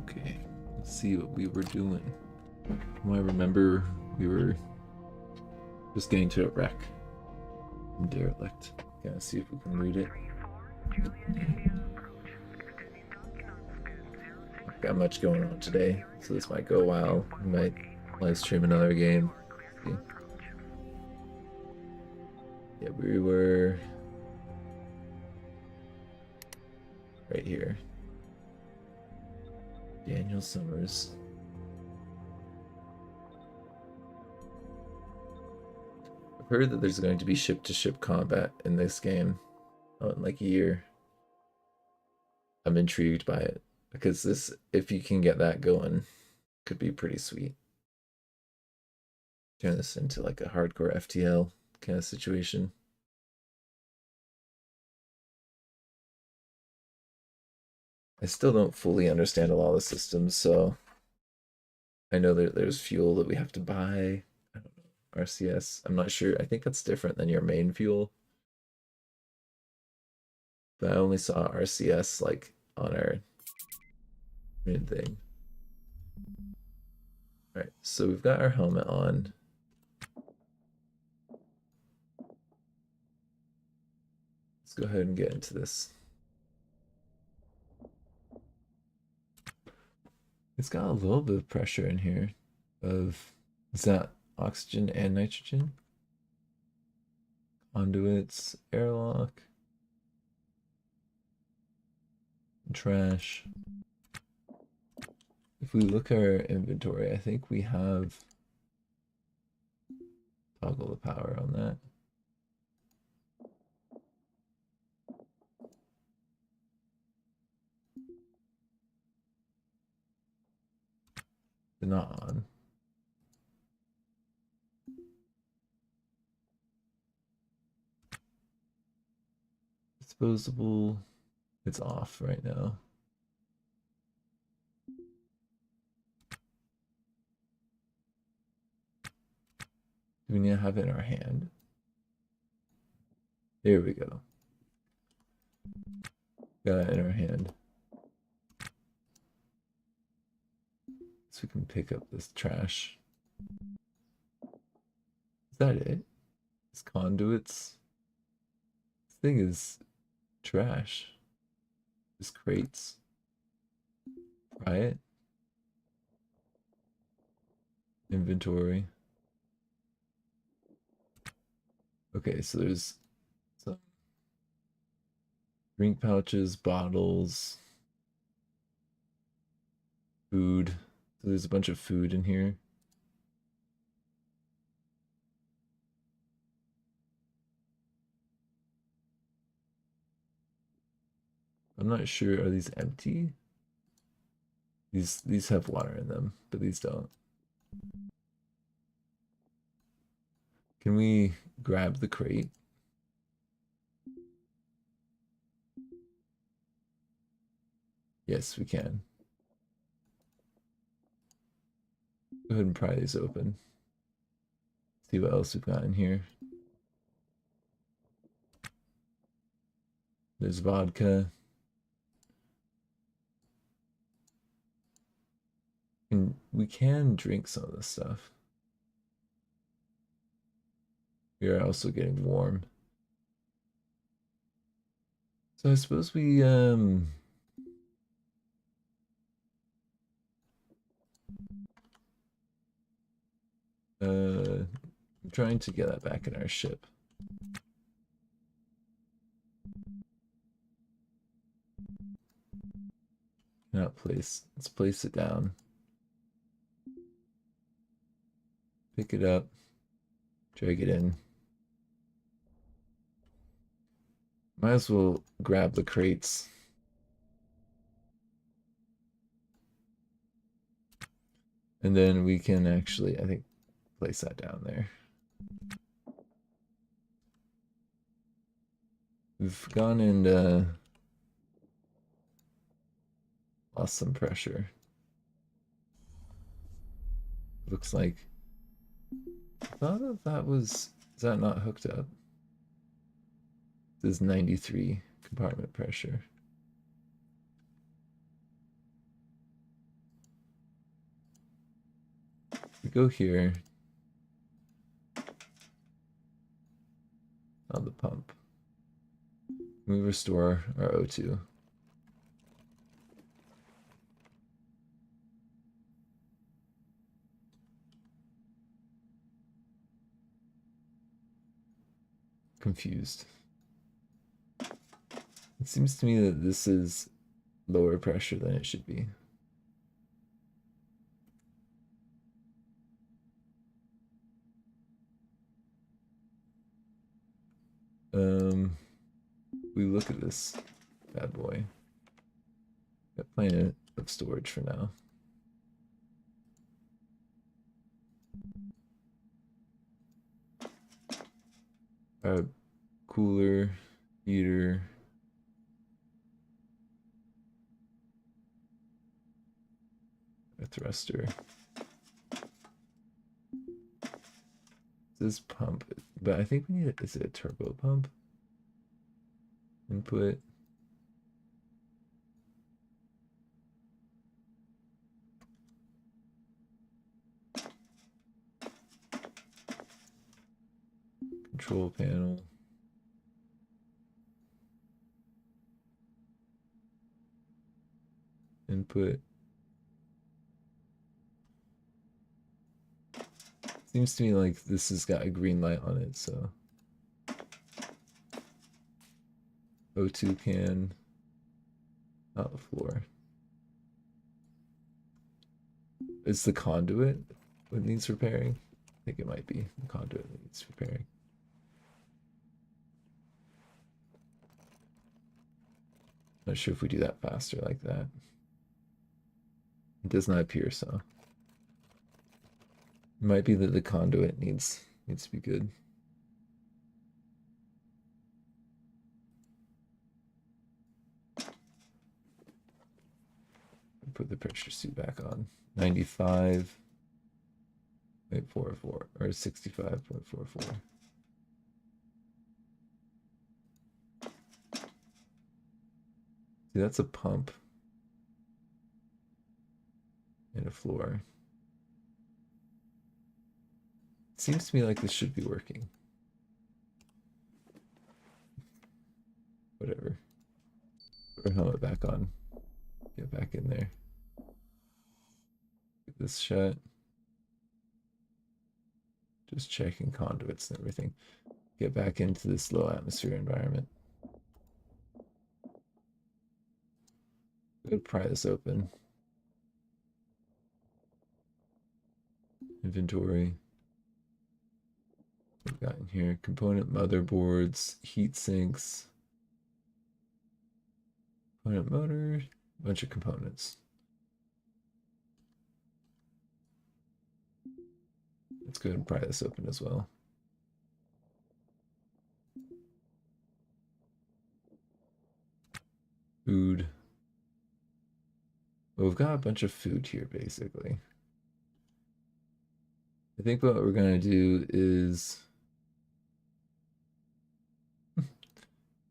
Okay, let's see what we were doing. I remember we were just getting to a wreck. Derelict. Gonna see if we can read it. Got much going on today, so this might go a while. We might live stream another game. See. Yeah, we were right here. Daniel Summers. I've heard that there's going to be ship-to-ship combat in this game in like a year. I'm intrigued by it because this, if you can get that going, could be pretty sweet. Turn this into like a hardcore FTL kind of situation. I still don't fully understand a lot of the systems, so I know that there's fuel that we have to buy. I don't know. RCS. I'm not sure. I think that's different than your main fuel. But I only saw RCS like on our main thing. Alright, so we've got our helmet on. Let's go ahead and get into this. It's got a little bit of pressure in here of, is that oxygen and nitrogen? Conduits, airlock, trash. If we look at our inventory, I think we have toggle the power on that. They're not on. Disposable, it's off right now. Do we need to have it in our hand? There we go. Got it in our hand. So we can pick up this trash. Is that it? These conduits? This thing is trash. Just crates. Try it. Inventory. Okay, so there's some drink pouches, bottles, food. So there's a bunch of food in here. I'm not sure. Are these empty? These have water in them, but these don't. Can we grab the crate? Yes, we can. Go ahead and pry these open. See what else we've got in here. There's vodka. And we can drink some of this stuff. We are also getting warm. So I suppose we I'm trying to get that back in our ship. Not place. Let's place it down. Pick it up. Drag it in. Might as well grab the crates. And then we can actually, I think, place that down there. We've gone and lost some pressure. Looks like, I thought that was, is that not hooked up? This is 93 compartment pressure. We go here on the pump. We restore our O2. Confused. It seems to me that this is lower pressure than it should be. We look at this bad boy. Got plenty of storage for now. Cooler, heater. A thruster. This pump, but I think we need is it a turbo pump? Input. Control panel. Input. Seems to me like this has got a green light on it, so O2 can out the floor. Is the conduit what needs repairing? I think it might be the conduit that needs repairing. Not sure if we do that faster like that. It does not appear so. It might be that the conduit needs to be good. Put the pressure suit back on. 95.44 or 65.44. See, that's a pump and a floor. It seems to me like this should be working. Whatever. Put our helmet back on. Get back in there. Get this shut. Just checking conduits and everything. Get back into this low atmosphere environment. Go pry this open. Inventory. We've got in here component motherboards, heat sinks, component motor, bunch of components. Let's go ahead and pry this open as well. Food. Well, we've got a bunch of food here, basically. I think what we're going to do is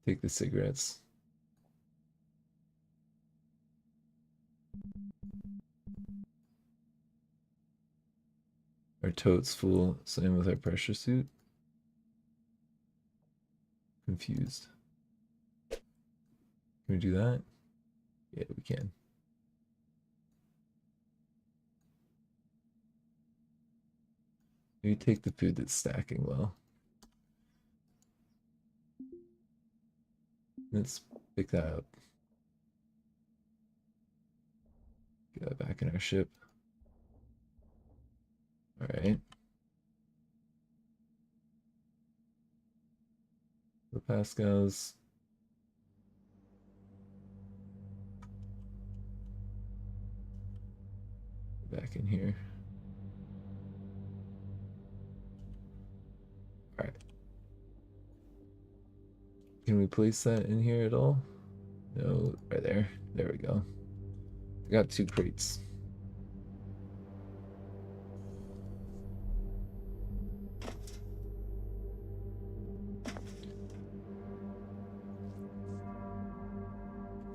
take the cigarettes. Our tote's full, same with our pressure suit. Confused. Can we do that? Yeah, we can. Maybe take the food that's stacking well. Let's pick that up. Get that back in our ship. All right. The Pascals. Back in here. All right. Can we place that in here at all? No, right there. There we go. I got 2 crates.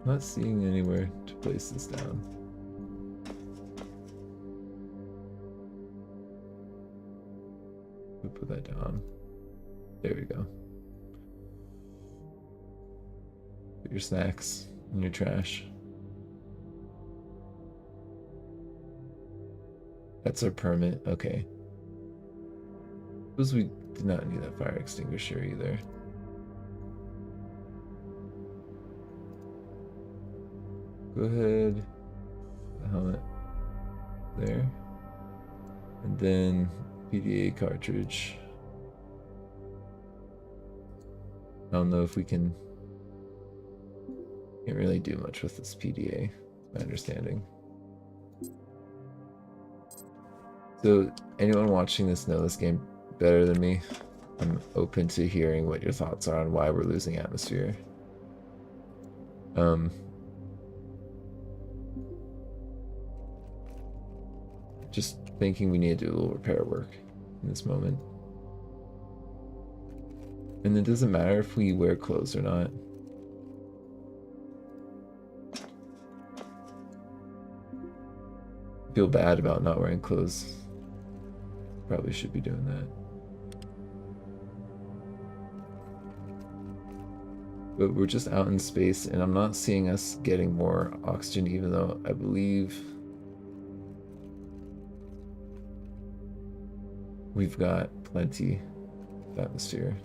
Not seeing anywhere to place this down. We put that down. There we go. Put your snacks in your trash. That's our permit. Okay. Suppose we did not need that fire extinguisher either. Go ahead. The helmet there. And then PDA cartridge. I don't know if we can't really do much with this PDA, my understanding. So anyone watching this know this game better than me? I'm open to hearing what your thoughts are on why we're losing atmosphere. Just thinking we need to do a little repair work in this moment. And it doesn't matter if we wear clothes or not. I feel bad about not wearing clothes. Probably should be doing that. But we're just out in space, and I'm not seeing us getting more oxygen, even though I believe we've got plenty of atmosphere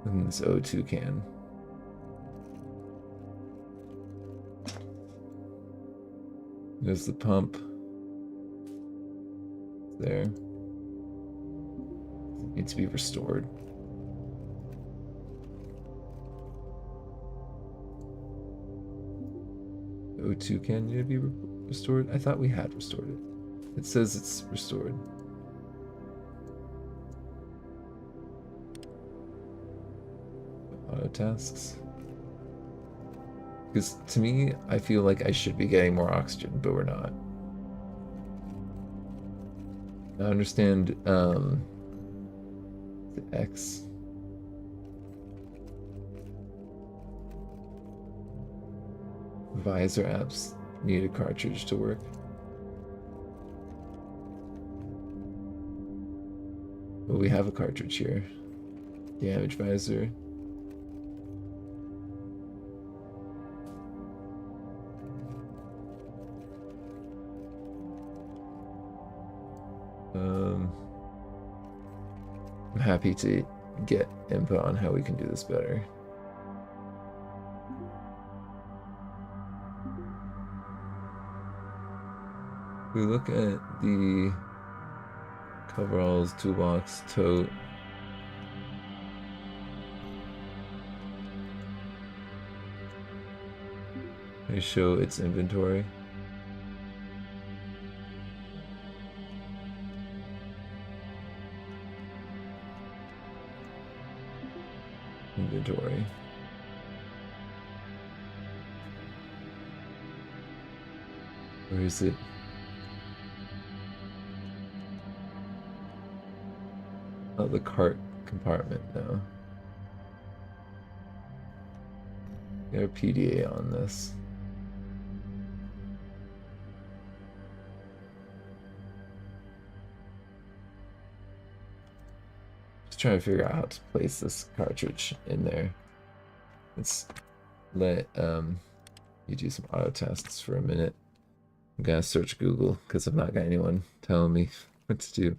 in this O2 can. There's the pump. There. It needs to be restored. The O2 can need to be restored? I thought we had restored it. It says it's restored. Auto tasks. Because to me, I feel like I should be getting more oxygen, but we're not. I understand the X. Visor apps need a cartridge to work. Well, we have a cartridge here. Damage visor. I'm happy to get input on how we can do this better. We look at the coveralls, toolbox, tote. They show its inventory. Inventory. Where is it? Oh, the cart compartment now. Got a PDA on this. Just trying to figure out how to place this cartridge in there. Let's let you do some auto tests for a minute. I'm gonna search Google because I've not got anyone telling me what to do.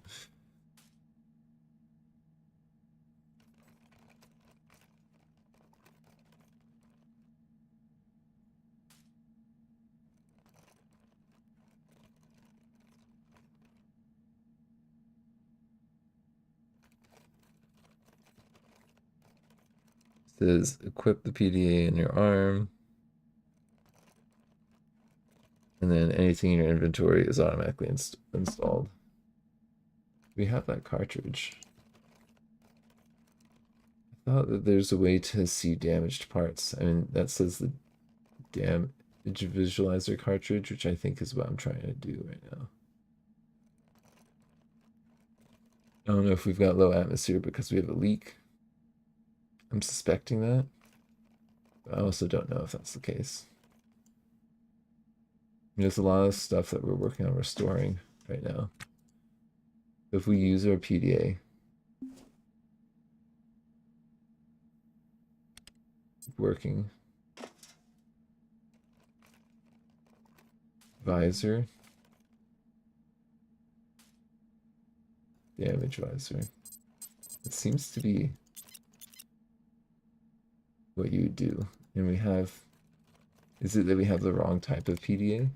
It says equip the PDA in your arm. And then anything in your inventory is automatically installed. We have that cartridge. I thought that there's a way to see damaged parts. I mean, that says the damage visualizer cartridge, which I think is what I'm trying to do right now. I don't know if we've got low atmosphere because we have a leak. I'm suspecting that. But I also don't know if that's the case. There's a lot of stuff that we're working on restoring right now. If we use our PDA, working visor, damage visor. It seems to be what you do. And we have, is it that we have the wrong type of PDA?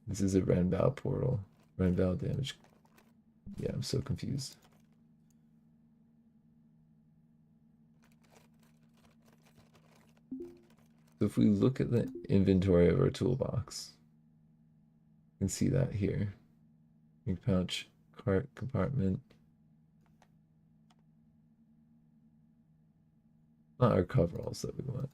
This is a Renbow portal. Renbow damage. Yeah, I'm so confused. So if we look at the inventory of our toolbox, you can see that here. Ink pouch, cart, compartment. Not our coveralls that we want.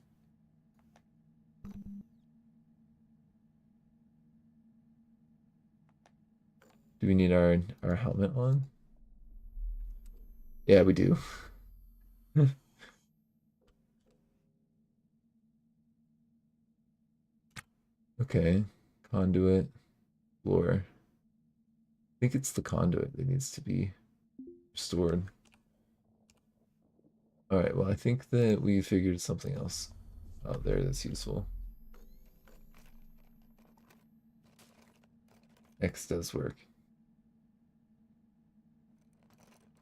Do we need our helmet on? Yeah, we do. Okay, conduit, floor. I think it's the conduit that needs to be restored. All right, well, I think that we figured something else out there that's useful. X does work.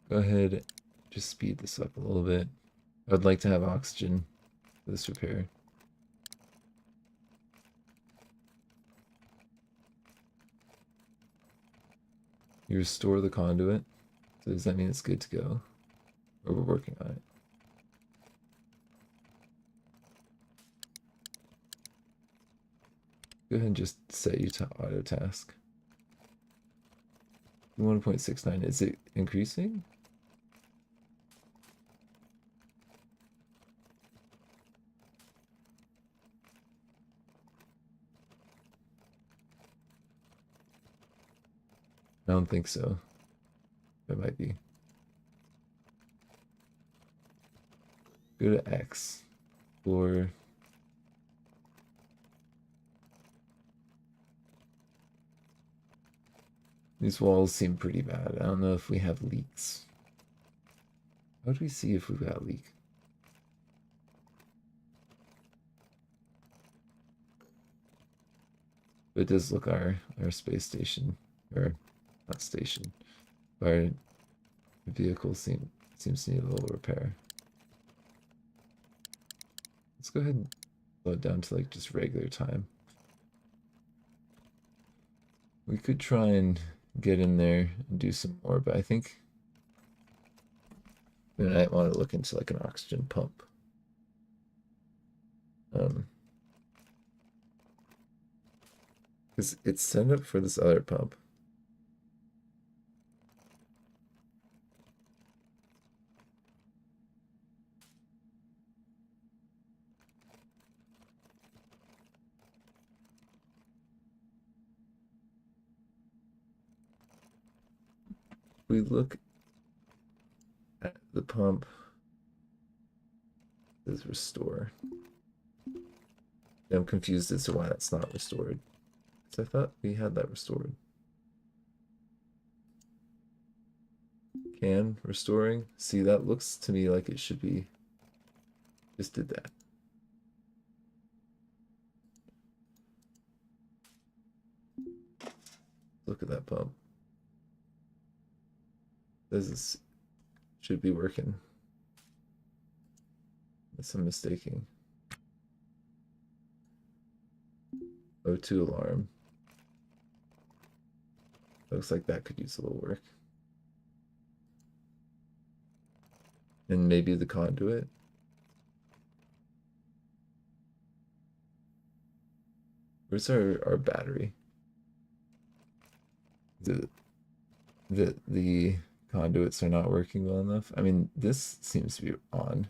Go ahead, just speed this up a little bit. I would like to have oxygen for this repair. You restore the conduit. So does that mean it's good to go? Or we're working on it? Go ahead and just set you to auto task. 1.69. Is it increasing? I don't think so. It might be. Go to X. Or these walls seem pretty bad. I don't know if we have leaks. How do we see if we've got a leak? But it does look our space station, or not station, our vehicle seems to need a little repair. Let's go ahead and slow it down to like just regular time. We could try and get in there and do some more, but I think we might want to look into like an oxygen pump. Because it's set up for this other pump. We look at the pump. It says restore. I'm confused as to why that's not restored. So I thought we had that restored. Can restoring. See, that looks to me like it should be. Just did that. Look at that pump. This should be working. That's some mistaking. O2 alarm. Looks like that could use a little work. And maybe the conduit. Where's our battery? The conduits are not working well enough. I mean, this seems to be on.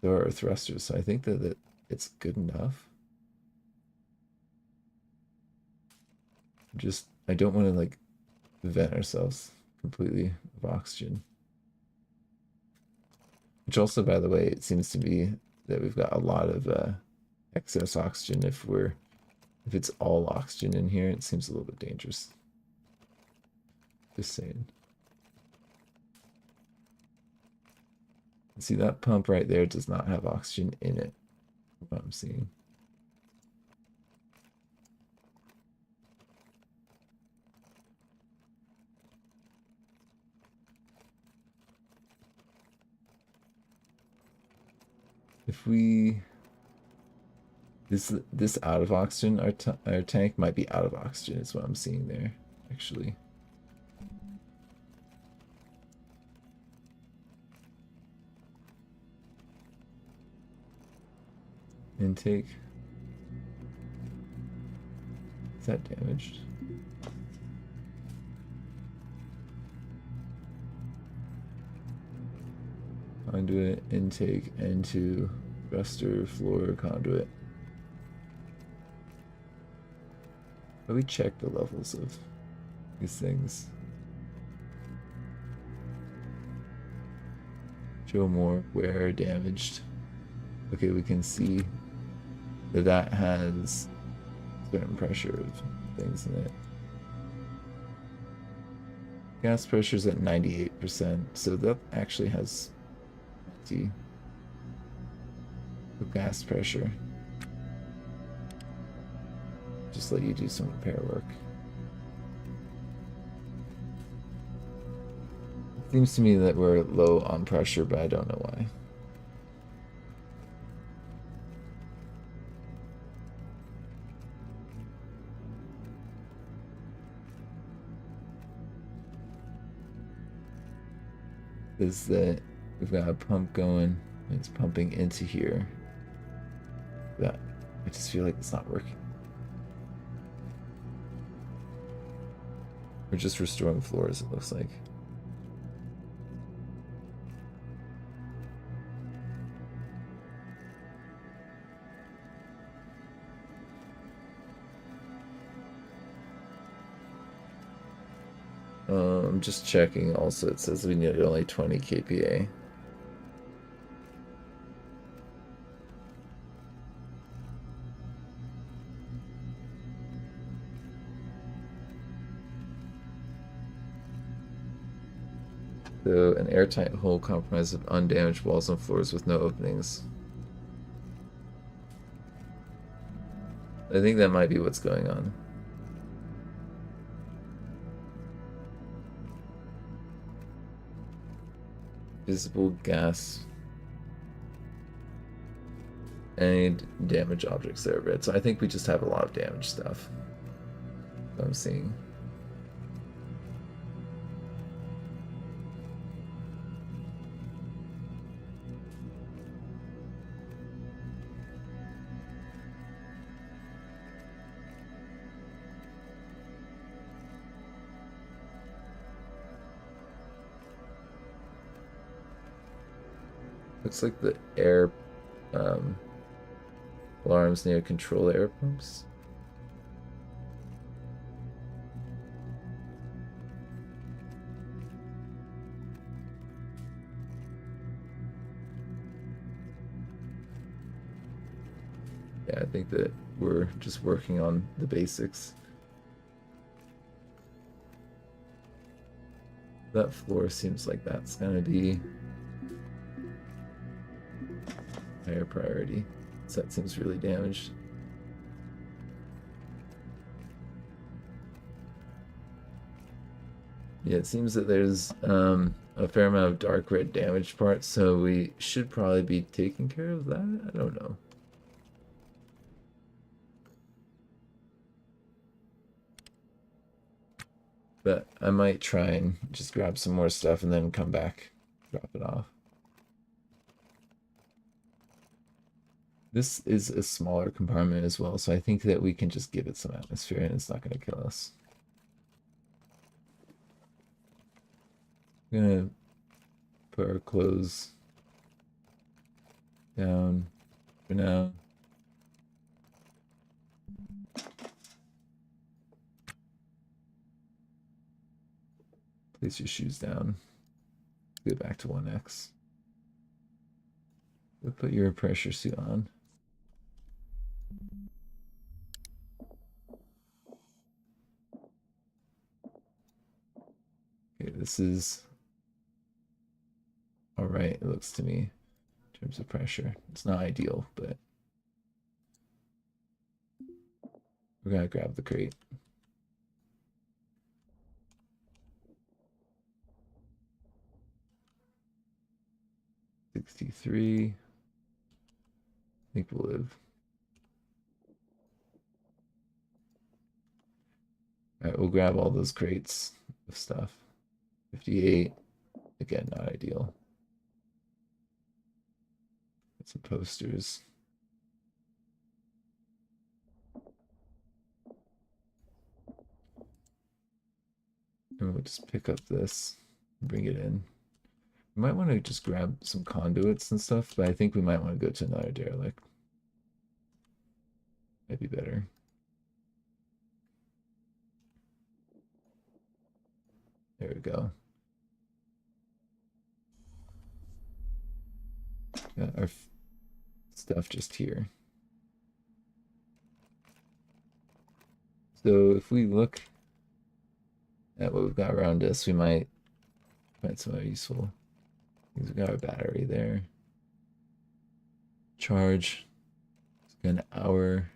There are thrusters, so I think that it's good enough. Just, I don't want to like vent ourselves completely of oxygen. Which also, by the way, it seems to be that we've got a lot of excess oxygen. If it's all oxygen in here, it seems a little bit dangerous. Just saying. See, that pump right there does not have oxygen in it, what I'm seeing. If we this out of oxygen, our tank might be out of oxygen is what I'm seeing there, actually. Intake. Is that damaged? Conduit, intake, N2, thruster, floor, conduit. But we check the levels of these things. Show more, where damaged. Okay, we can see that that has certain pressure of things in it. Gas pressure's at 98%, so that actually has the gas pressure. Just let you do some repair work. It seems to me that we're low on pressure, but I don't know why. Is that we've got a pump going, and it's pumping into here. That I just feel like it's not working. We're just restoring floors, it looks like. I'm just checking also, it says we need only 20 kPa. So an airtight hole comprised of undamaged walls and floors with no openings. I think that might be what's going on. Visible gas. Any damaged objects there, red. So I think we just have a lot of damaged stuff. I'm seeing. Looks like the air alarms near control air pumps. Yeah, I think that we're just working on the basics. That floor seems like that's gonna be higher priority. So that seems really damaged. Yeah, it seems that there's a fair amount of dark red damaged parts, so we should probably be taking care of that. I don't know. But I might try and just grab some more stuff and then come back, drop it off. This is a smaller compartment as well, so I think that we can just give it some atmosphere and it's not going to kill us. I'm going to put our clothes down for now. Place your shoes down. Go back to 1x. We'll put your pressure suit on. Okay, this is all right, it looks to me, in terms of pressure. It's not ideal, but we're gonna grab the crate. $63. I think we'll live. All right, we'll grab all those crates of stuff. 58. Again, not ideal. Get some posters. And we'll just pick up this and bring it in. We might want to just grab some conduits and stuff, but I think we might want to go to another derelict. Might be better. There we go. Got our stuff just here. So if we look at what we've got around us, we might find some other useful things. We've got our battery there. Charge. It's got an hour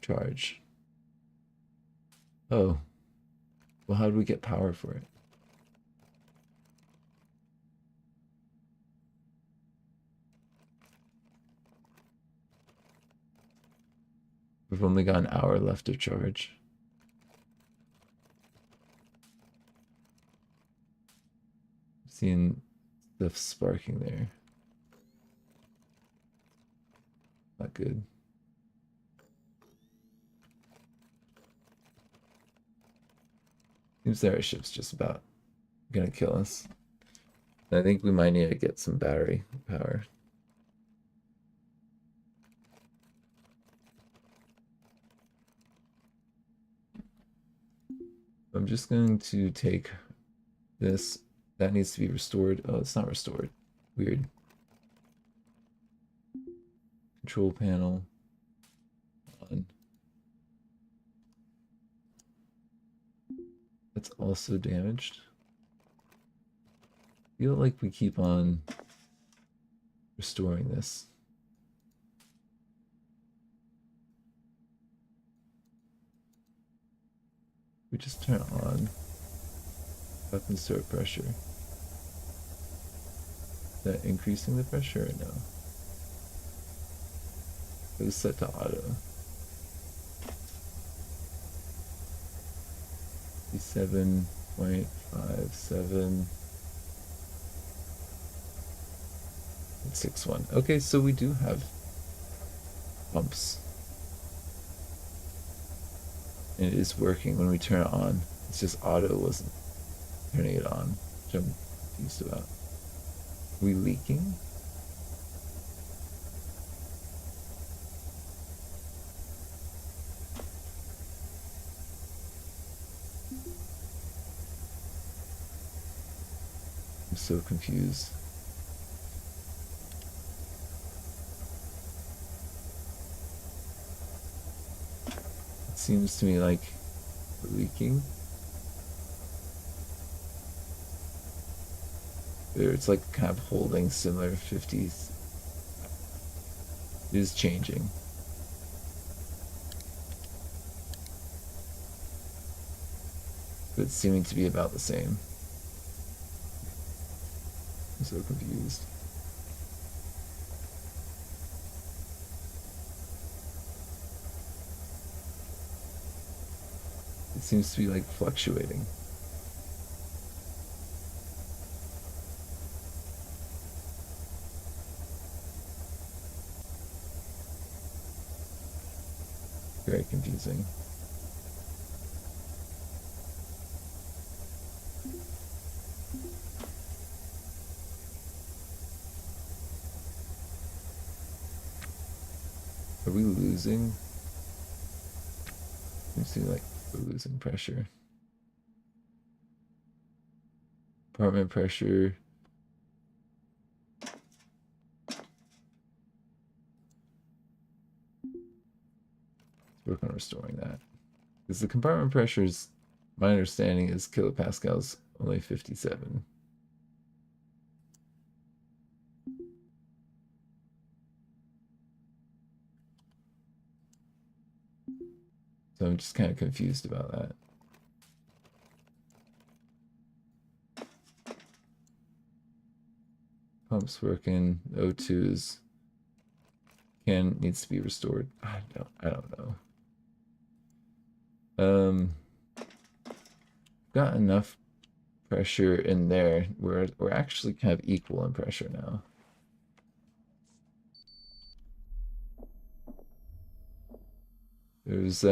charge. Oh. Well, how do we get power for it? We've only got an hour left of charge. Seeing stuff sparking there. Not good. Seems that our ship's just about gonna kill us. I think we might need to get some battery power. I'm just going to take this. That needs to be restored. Oh, it's not restored. Weird. Control panel on. That's also damaged. I feel like we keep on restoring this. We just turn on weapon store pressure. Is that increasing the pressure or no? It was set to auto. 7.57 and 6.1. Okay, so we do have pumps. And it is working when we turn it on. It's just auto wasn't turning it on, which I'm confused about. Are we leaking? I'm so confused. It seems to me like we're leaking. It's like kind of holding similar 50s. It is changing. But it's seeming to be about the same. I'm so confused. It seems to be like fluctuating. Very confusing. Are we losing? Seems to me like we're losing pressure. Compartment pressure. Let's work on restoring that. Because the compartment pressure is My understanding is kilopascal's only 57. So I'm just kind of confused about that. Pump's working. O2's needs to be restored. I don't know. Got enough pressure in there. We're actually kind of equal in pressure now. There's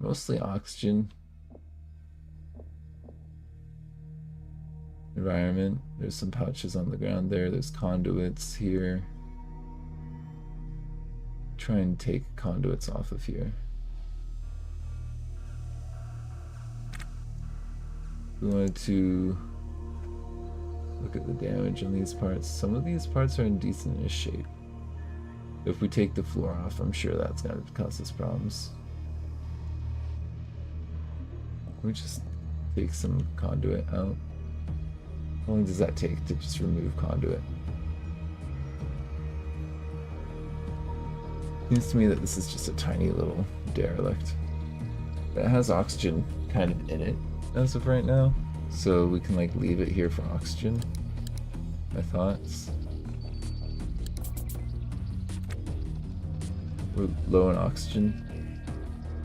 mostly oxygen environment. There's some pouches on the ground there. There's conduits here. Try and take conduits off of here. We wanted to look at the damage on these parts. Some of these parts are in decent-ish shape. If we take the floor off, I'm sure that's going to cause us problems. We just take some conduit out. How long does that take to just remove conduit? Seems to me that this is just a tiny little derelict. It has oxygen kind of in it as of right now, so we can like leave it here for oxygen. My thoughts. We're low in oxygen.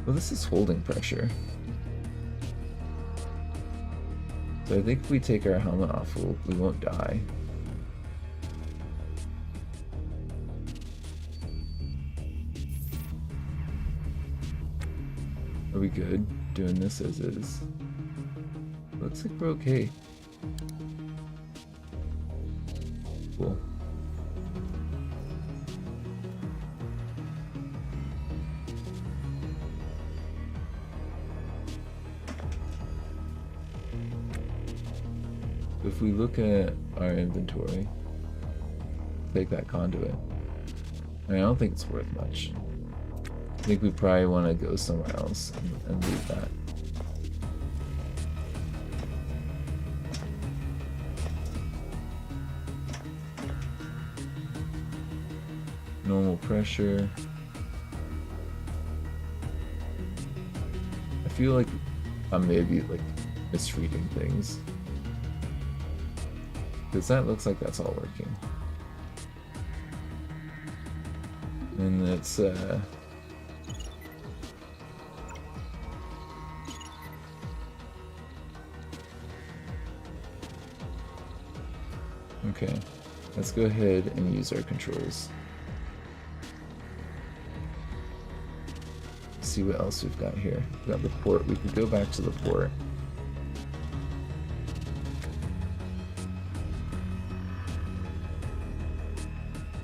Well, this is holding pressure. So I think if we take our helmet off, we won't die. Are we good doing this as is? Looks like we're okay. Cool. If we look at our inventory, take that conduit. I don't think it's worth much. I think we probably want to go somewhere else and leave that. Normal pressure. I feel like I'm maybe like misreading things. Because that looks like that's all working. And it's okay, let's go ahead and use our controls. See what else we've got here. We've got the port. We could go back to the port.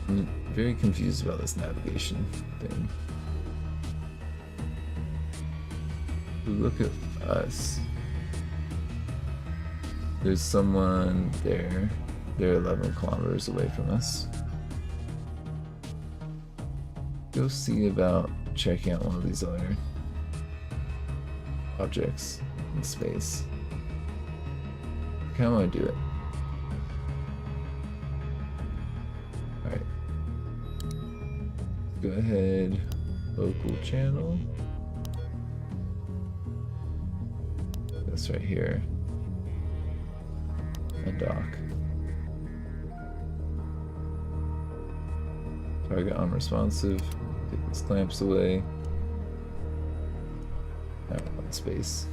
I'm very confused about this navigation thing. If we look at us. There's someone there. They're 11 kilometers away from us. Go see about checking out one of these other objects in space. I kinda wanna do it. Alright. Go ahead, local channel. This right here. And dock. Target unresponsive. Take these clamps away. Now we're on space.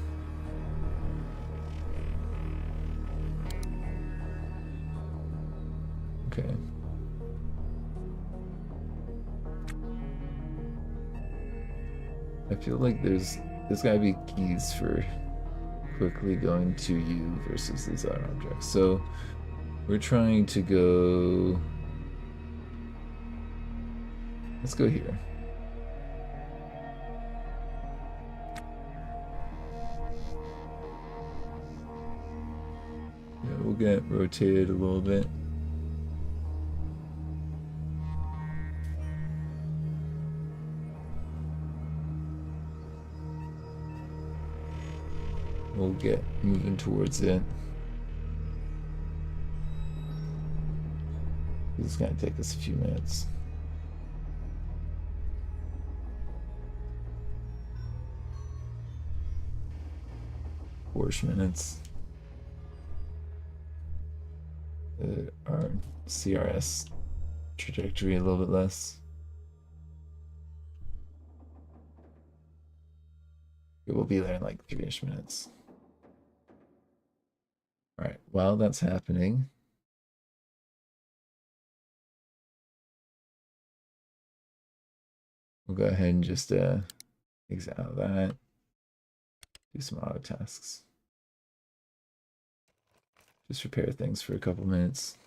Okay. I feel like there's gotta be keys for quickly going to you versus these other objects. So we're trying to go. Let's go here. Yeah, we'll get rotated a little bit. We'll get moving towards it. It's gonna take us a few minutes. Four-ish minutes. Our CRS trajectory a little bit less. It will be there in like 3-ish minutes. All right, while that's happening, we'll go ahead and just exit out of that. Do some auto tasks. Just repair things for a couple minutes.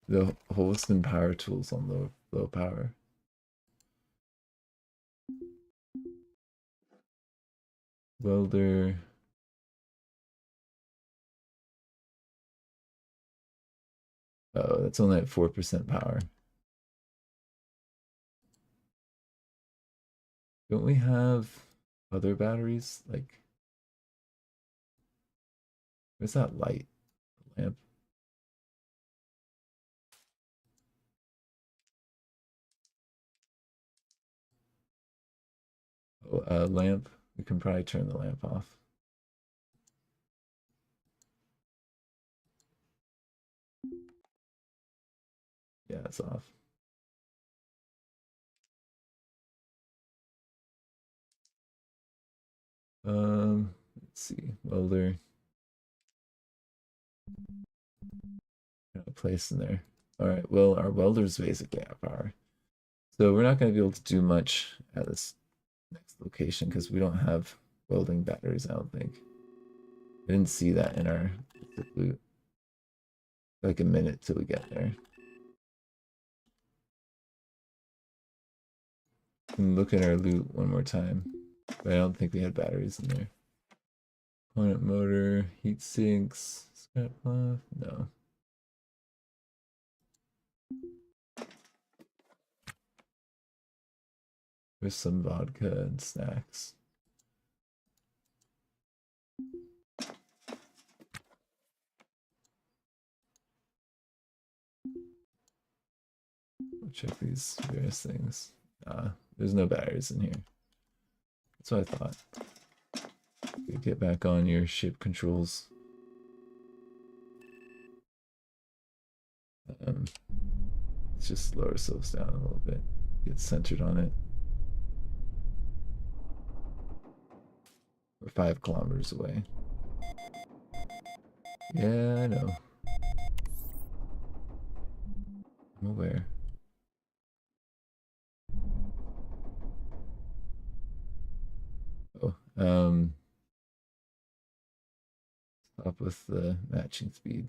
The Holston power tools on low power. Welder. Oh, that's only at 4% power. Don't we have other batteries? Like, where's that light lamp? Oh, lamp. We can probably turn the lamp off. Yeah, it's off. Let's see. Welder. Got a place in there. All right. Well, our welder's basically at power, so we're not going to be able to do much at this next location because we don't have welding batteries. I don't think. I didn't see that in our loot. Like a minute till we get there. And look at our loot one more time. But I don't think we had batteries in there. Component motor, heat sinks, scrap cloth. No. There's some vodka and snacks. I'll check these various things. There's no batteries in here. That's what I thought. Get back on your ship controls. Let's just lower ourselves down a little bit. Get centered on it. We're 5 kilometers away. Yeah, I know. I'm aware. Oh, stop with the matching speed.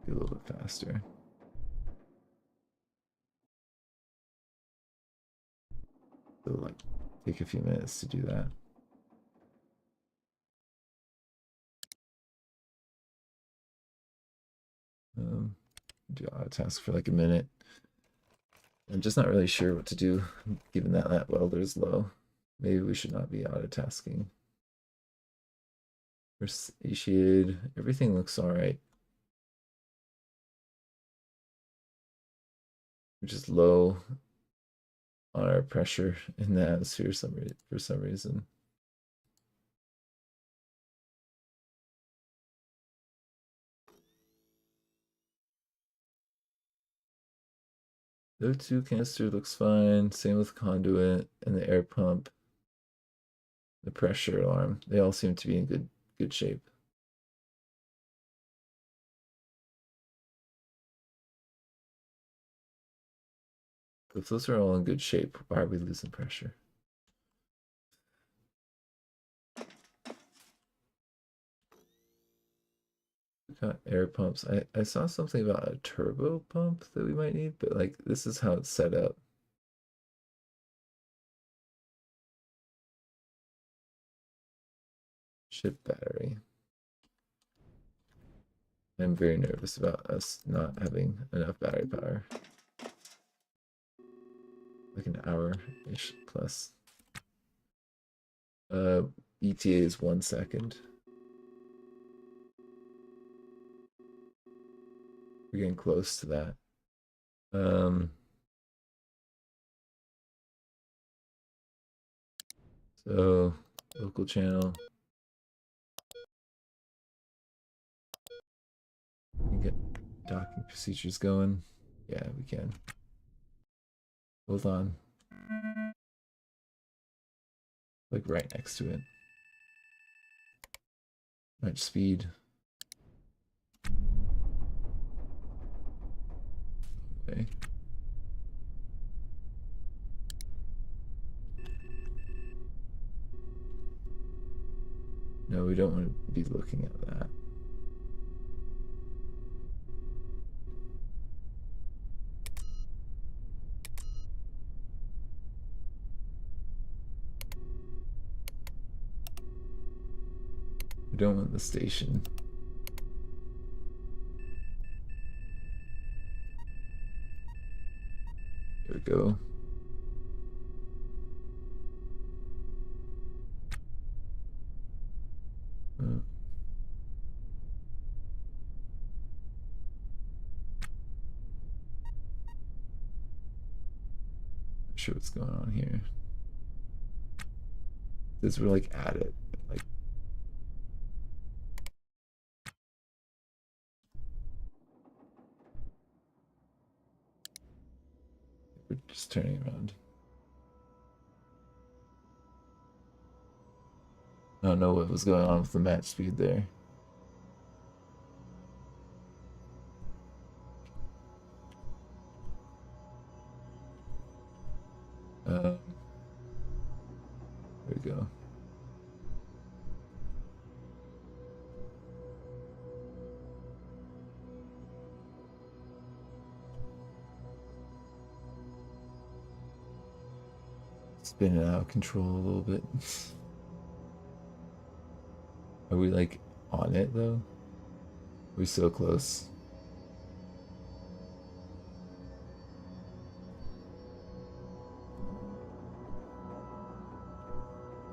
Be a little bit faster. It'll like take a few minutes to do that. Do auto task for like a minute. I'm just not really sure what to do given that that welder is low. Maybe we should not be auto tasking. We're satiated. Everything looks all right. We're just low on our pressure in the atmosphere for some reason. The O2 canister looks fine. Same with conduit and the air pump. The pressure alarm. They all seem to be in good shape. If those are all in good shape, why are we losing pressure? We got air pumps. I saw something about a turbo pump that we might need, but like this is how it's set up. Ship battery. I'm very nervous about us not having enough battery power. Like an hour-ish plus. ETA is 1 second. We're getting close to that. So local channel. We can get docking procedures going. Yeah, we can. Hold on. Like right next to it. Match speed. Okay. No, we don't want to be looking at that. We don't want the station. Here we go. Not sure what's going on here. This we're like at it. Like we're just turning around. I don't know what was going on with the match speed there. There we go. Spinning out of control a little bit. Are we like on it though? We're so close.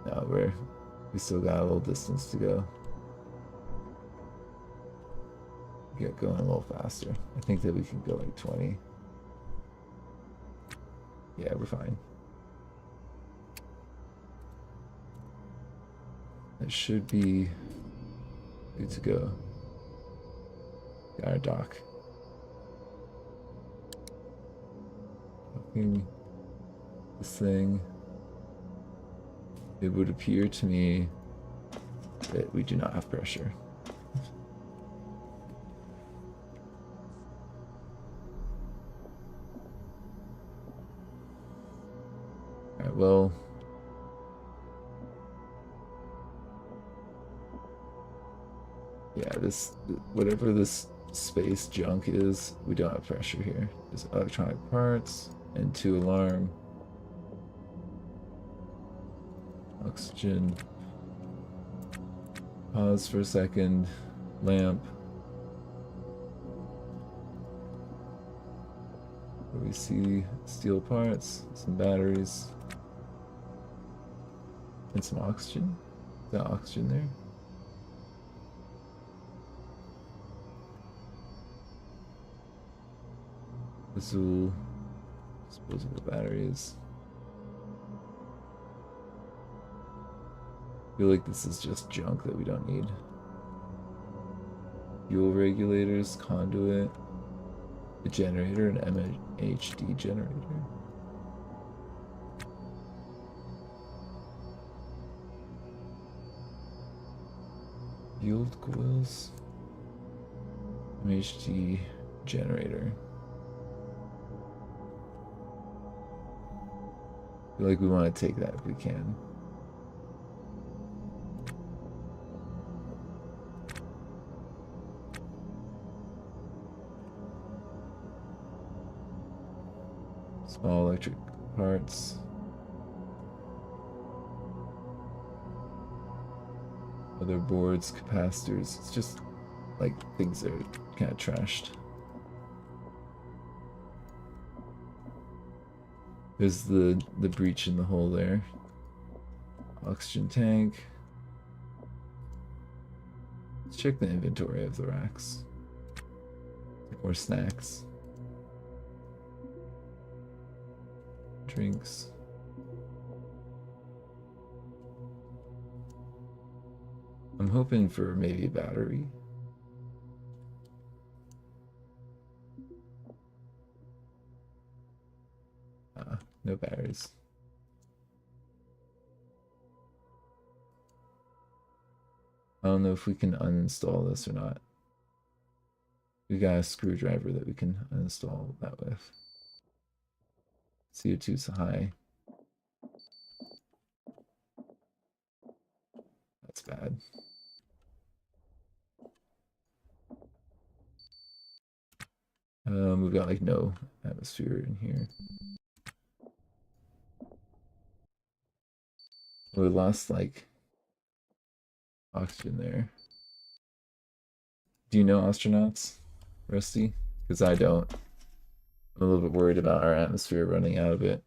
No, we still got a little distance to go. Get going a little faster. I think that we can go like 20. Yeah, we're fine. That should be good to go. Got our dock. Docking this thing. It would appear to me that we do not have pressure. Alright, well. Yeah, whatever this space junk is, we don't have pressure here. There's electronic parts and 2 alarm. Oxygen. Pause for a second. Lamp. Where we see steel parts, some batteries, and some oxygen. Is that oxygen there? Disposable batteries. I feel like this is just junk that we don't need. Fuel regulators, conduit, a generator, an MHD generator. Fueled coils, MHD generator. I feel like we want to take that if we can. Small electric parts. Motherboards, capacitors. It's just like things that are kind of trashed. There's the breach in the hole there. Oxygen tank. Let's check the inventory of the racks. More snacks. Drinks. I'm hoping for maybe a battery. No batteries. I don't know if we can uninstall this or not. We got a screwdriver that we can uninstall that with. CO2's high. That's bad. We've got like no atmosphere in here. We lost like oxygen there. Do you know Ostranauts, Rusty? Because I don't. I'm a little bit worried about our atmosphere running out of it.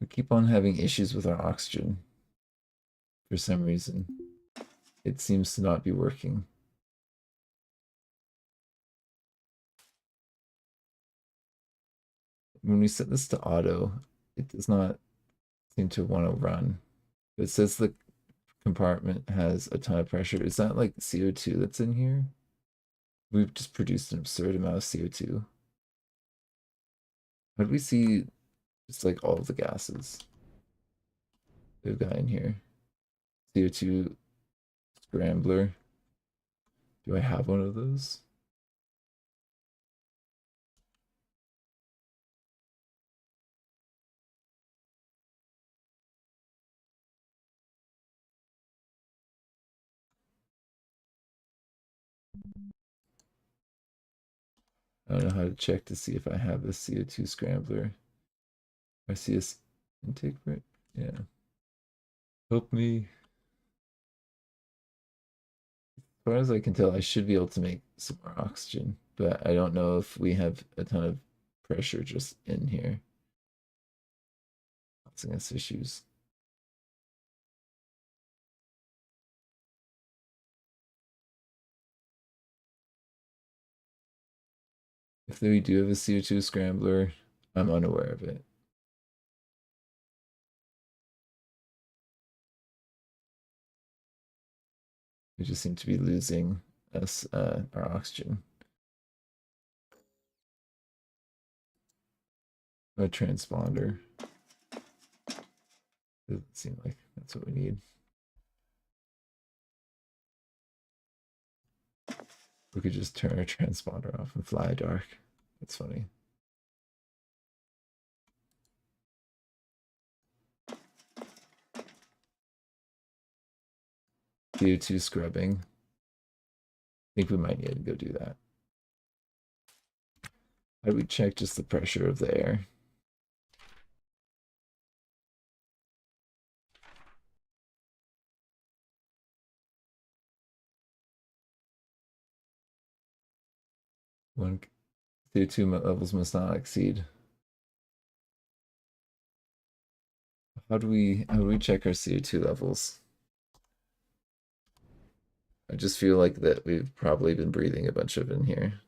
We keep on having issues with our oxygen. For some reason. It seems to not be working. When we set this to auto, it does not seem to want to run. It says the compartment has a ton of pressure. Is that like CO2 that's in here? We've just produced an absurd amount of CO2. How do we see just like all of the gases we've got in here? CO2 scrambler. Do I have one of those? I don't know how to check to see if I have a CO2 scrambler. I see a intake for it. Yeah. Help me. As far as I can tell, I should be able to make some more oxygen, but I don't know if we have a ton of pressure just in here causing us issues. If we do have a CO2 scrambler, I'm unaware of it. We just seem to be losing us our oxygen. A transponder. Doesn't seem like that's what we need. We could just turn our transponder off and fly dark. That's funny. CO2 scrubbing. I think we might need to go do that. How do we check just the pressure of the air? One CO2 levels must not exceed. How do we check our CO2 levels? I just feel like that we've probably been breathing a bunch of in here.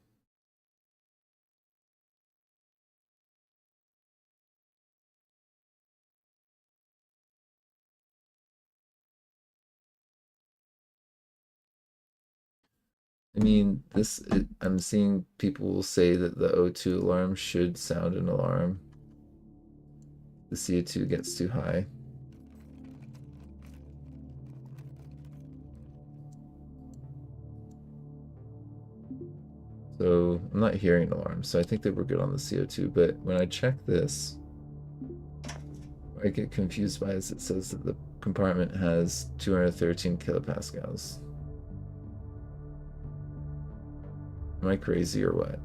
I mean, I'm seeing people say that the O2 alarm should sound an alarm. The CO2 gets too high. So I'm not hearing an alarm, so I think that we're good on the CO2, but when I check this, what I get confused by is it says that the compartment has 213 kilopascals. Am I crazy or what?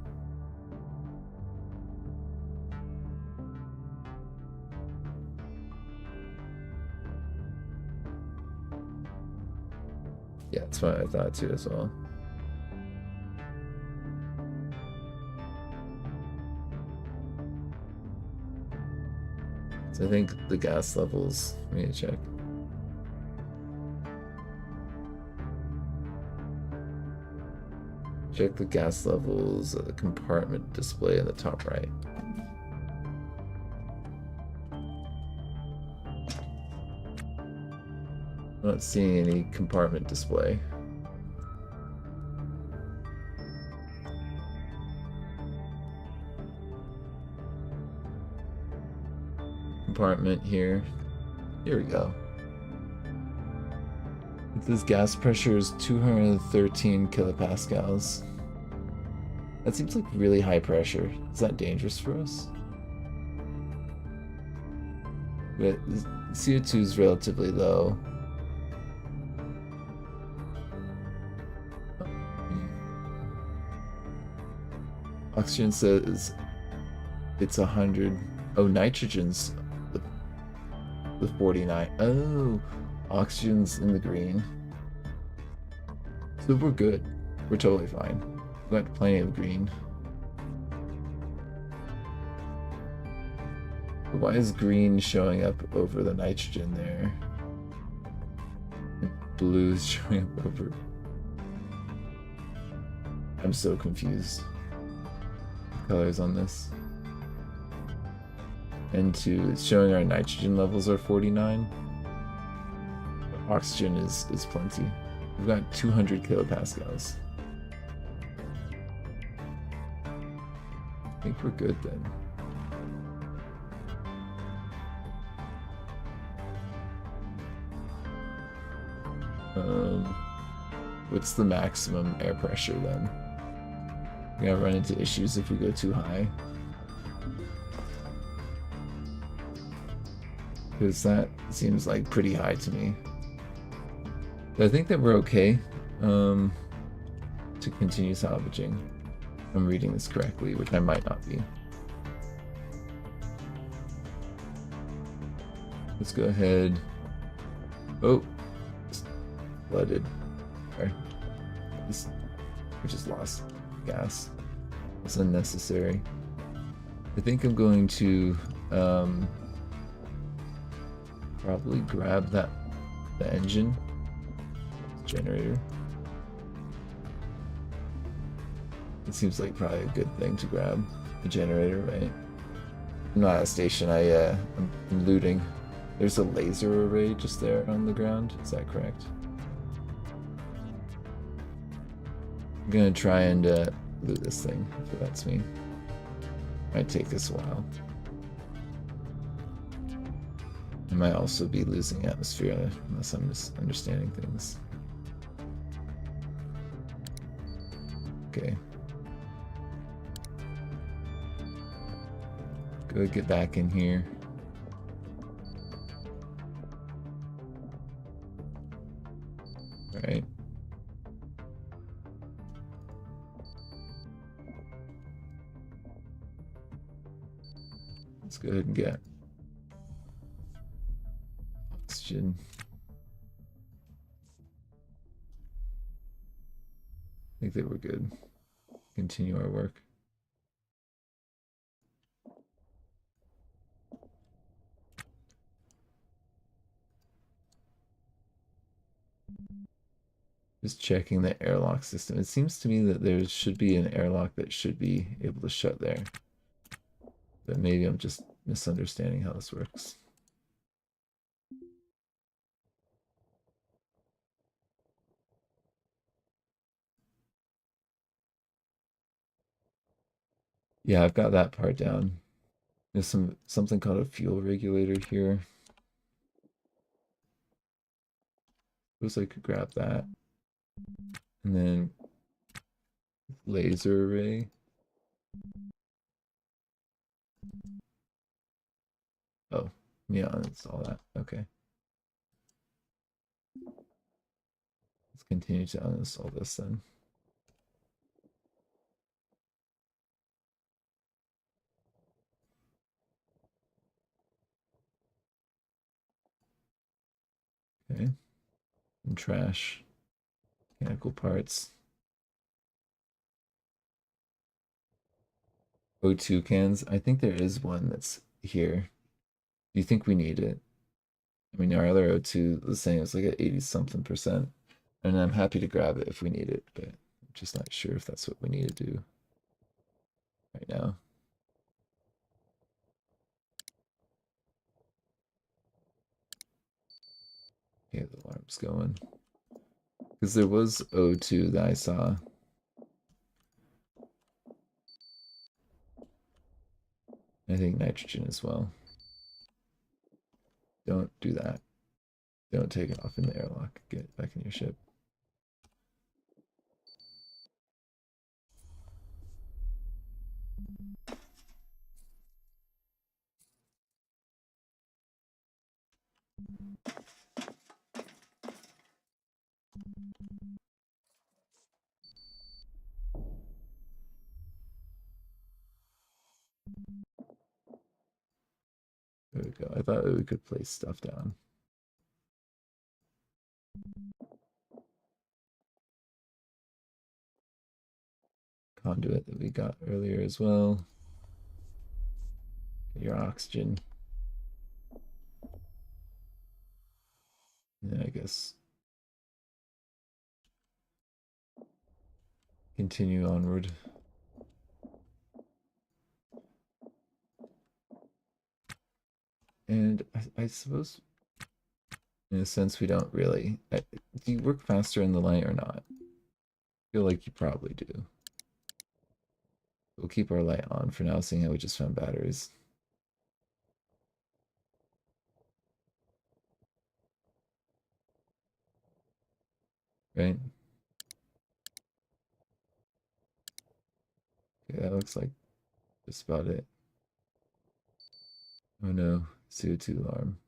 That's what I thought too as well. So I think the gas levels, let me check. Check the gas levels of the compartment display in the top right. I'm not seeing any compartment display. Compartment here. Here we go. This gas pressure is 213 kilopascals. That seems like really high pressure. Is that dangerous for us? But CO2 is relatively low. Oxygen says it's 100. Oh, nitrogen's the 49. Oh, oxygen's in the green. So we're good. We're totally fine. We've got plenty of green. But why is green showing up over the nitrogen there? And blue is showing up over. I'm so confused. The colors on this. N2 is showing our nitrogen levels are 49. Oxygen is plenty. We've got 200 kilopascals. I think we're good then. What's the maximum air pressure then? We're gonna run into issues if we go too high. Because that seems like pretty high to me. But I think that we're okay to continue salvaging. If I'm reading this correctly, which I might not be. Let's go ahead. Oh, just flooded. Sorry. We just lost gas. It's unnecessary. I think I'm going to probably grab the engine generator. It seems like probably a good thing to grab the generator, right? I'm not at a station. I'm looting. There's a laser array just there on the ground. Is that correct? I'm gonna try and loot this thing if it lets me. Might take us a while. I might also be losing atmosphere unless I'm misunderstanding things. Okay. Go get back in here. All right. Let's go ahead and get oxygen. I think that we're good. Continue our work. Just checking the airlock system. It seems to me that there should be an airlock that should be able to shut there. But maybe I'm just misunderstanding how this works. Yeah, I've got that part down. There's something called a fuel regulator here. Suppose I could grab that. And then laser array. Oh, yeah, uninstall that. Okay. Let's continue to uninstall this then. Okay. And trash. Mechanical parts. O2 cans. I think there is one that's here. Do you think we need it? I mean, our other O2 the same. It's like at 80 something percent. And I'm happy to grab it if we need it, but I'm just not sure if that's what we need to do right now. Okay, the alarm's going. Because there was O2 that I saw. I think nitrogen as well. Don't do that. Don't take it off in the airlock. Get it back in your ship. There we go. I thought we could place stuff down. Conduit that we got earlier as well. Get your oxygen. Yeah, I guess continue onward. And I suppose, in a sense, we don't really. Do you work faster in the light or not? I feel like you probably do. We'll keep our light on for now, seeing how we just found batteries. Right? Okay, that looks like just about it. Oh no, CO2 alarm.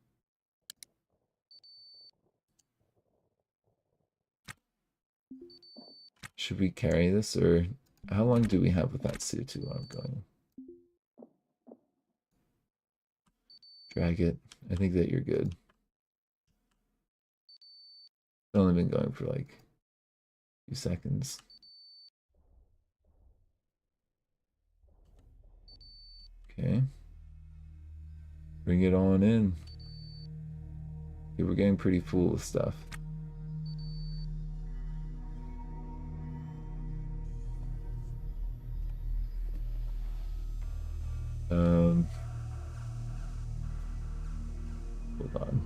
Should we carry this, or how long do we have with that CO2 alarm going? Drag it. I think that you're good. It's only been going for like a few seconds. Okay. Bring it on in. Okay, we're getting pretty full with stuff. Hold on.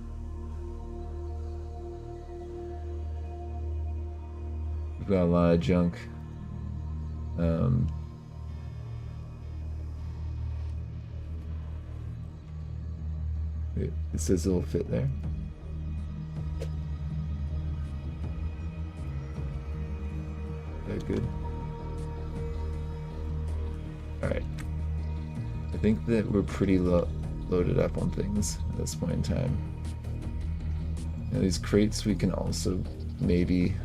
We've got a lot of junk. It says it'll fit there. Okay, good. Alright. I think that we're pretty loaded up on things at this point in time. Now these crates we can also maybe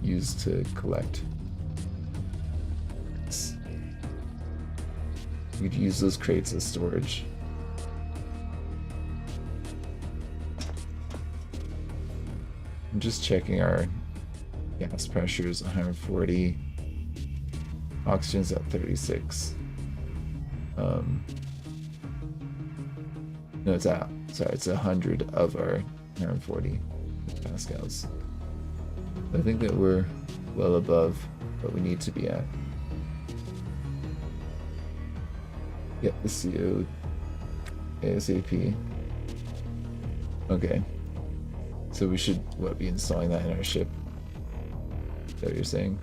use to collect. We could use those crates as storage. I'm just checking our gas pressure is 140. Oxygen's at 36. No, it's out. Sorry, it's 100 of our 140 pascals. I think that we're well above what we need to be at. Get the CO ASAP. Okay. So we should, what, be installing that in our ship? Is that what you're saying?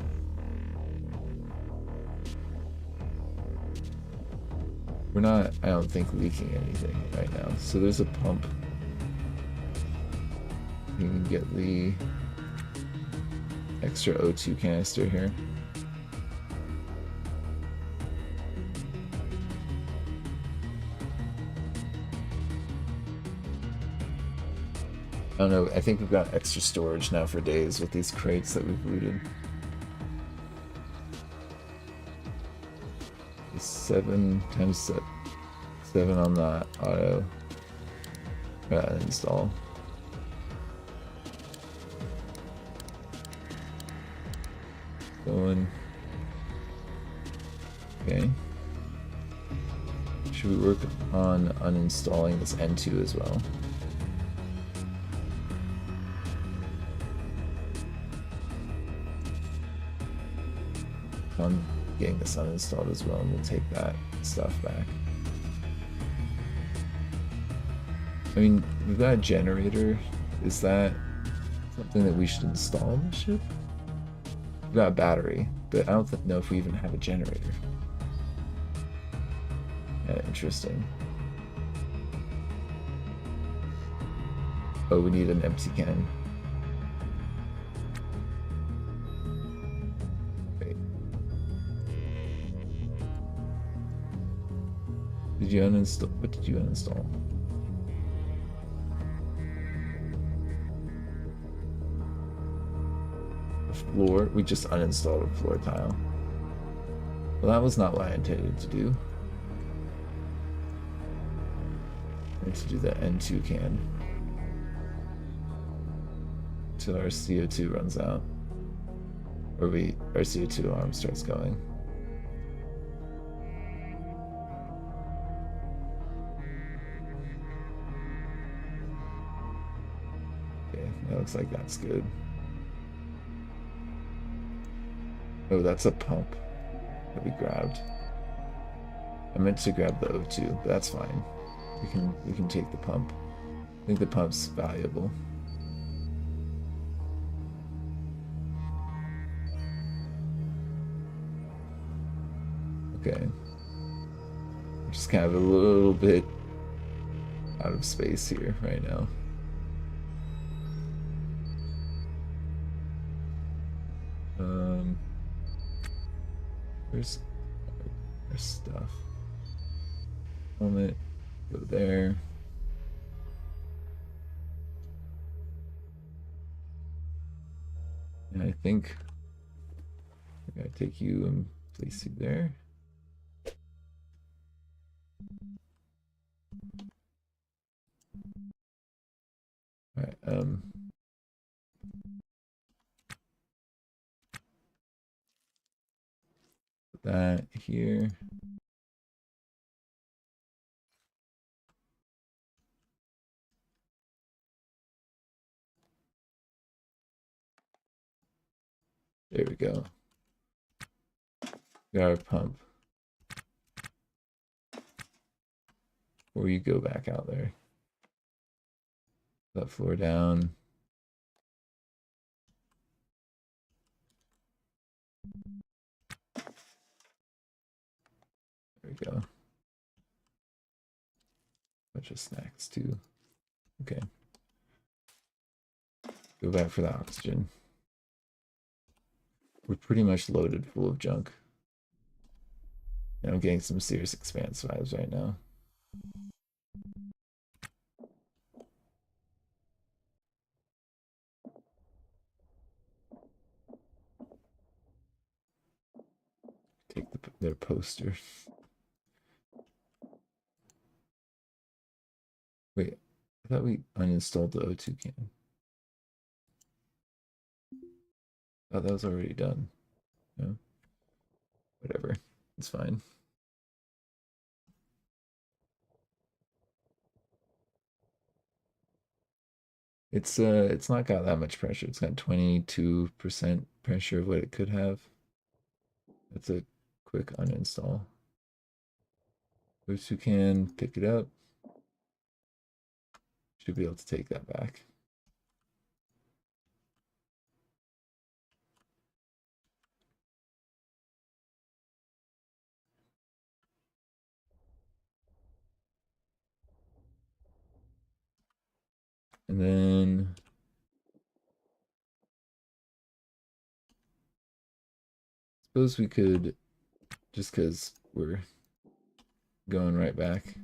We're not, I don't think, leaking anything right now. So there's a pump. You can get the extra O2 canister here. I don't know, I think we've got extra storage now for days with these crates that we've looted. 7 times 7 on the auto install. going. Okay. Should we work on uninstalling this N2 as well? On getting this uninstalled as well, and we'll take that stuff back. I mean, we've got a generator. Is that something that we should install on the ship? We've got a battery, but I don't know if we even have a generator. Yeah, interesting. Oh, we need an empty can. Wait. Did you uninstall? What did you uninstall? A floor? We just uninstalled a floor tile. Well, that was not what I intended to do. I need to do the N2 can until our CO2 runs out, or our CO2 alarm starts going. Okay, that looks like that's good. Oh, that's a pump that we grabbed. I meant to grab the O2, but that's fine. We can take the pump. I think the pump's valuable. Okay. Just kind of a little bit out of space here right now. Where's our stuff? Helmet, go there. And I think I gotta take you and place you there. Alright, put that here. There we go. Got our pump. Before you go back out there. That floor down. There we go. Bunch of snacks too. Okay. Go back for the oxygen. We're pretty much loaded full of junk. And I'm getting some serious Expanse vibes right now. Take their poster. Wait, I thought we uninstalled the O2 can. Oh, that was already done. No? Whatever. It's fine. It's not got that much pressure. It's got 22% pressure of what it could have. That's a quick uninstall. O2 can pick it up. Should be able to take that back. And then suppose we could, just because we're going right back,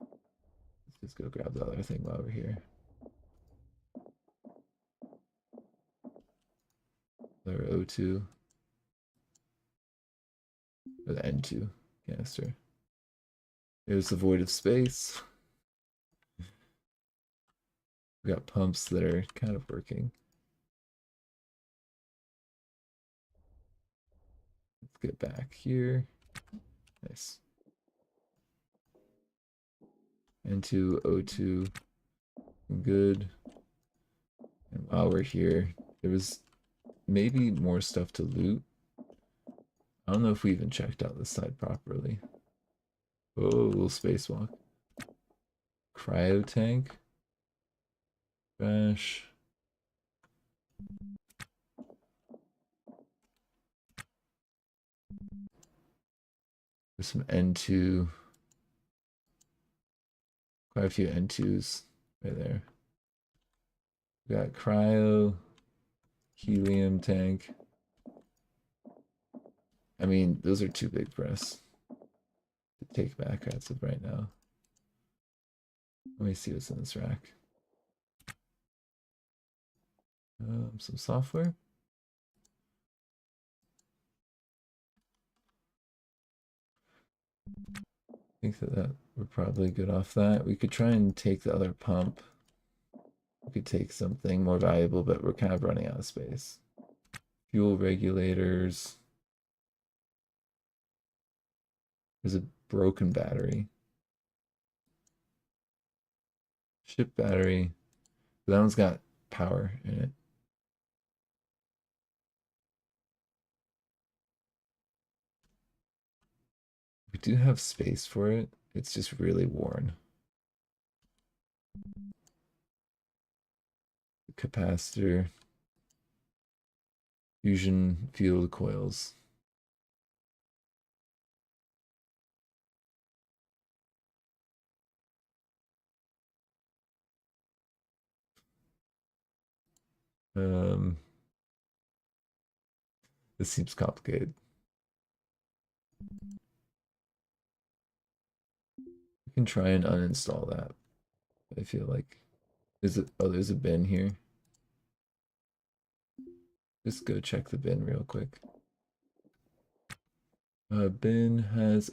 let's just go grab the other thing while we're here. Our O2. Or the N2 canister. There's the void of space. We got pumps that are kind of working. get back here. Nice. N2, O2, good. And while we're here, there was maybe more stuff to loot. I don't know if we even checked out this side properly. Oh, a little spacewalk. Cryo tank. Crash. There's some N2. Quite a few N2s right there. We got cryo, helium tank. I mean, those are too big for us to take back as of right now. Let me see what's in this rack. Some software. I think that we're probably good off that. We could try and take the other pump. We could take something more valuable, but we're kind of running out of space. Fuel regulators. There's a broken battery. Ship battery. That one's got power in it. We do have space for it. It's just really worn. Capacitor. Fusion field coils. This seems complicated. We can try and uninstall that. I feel like there's a bin here. Just go check the bin real quick. Bin has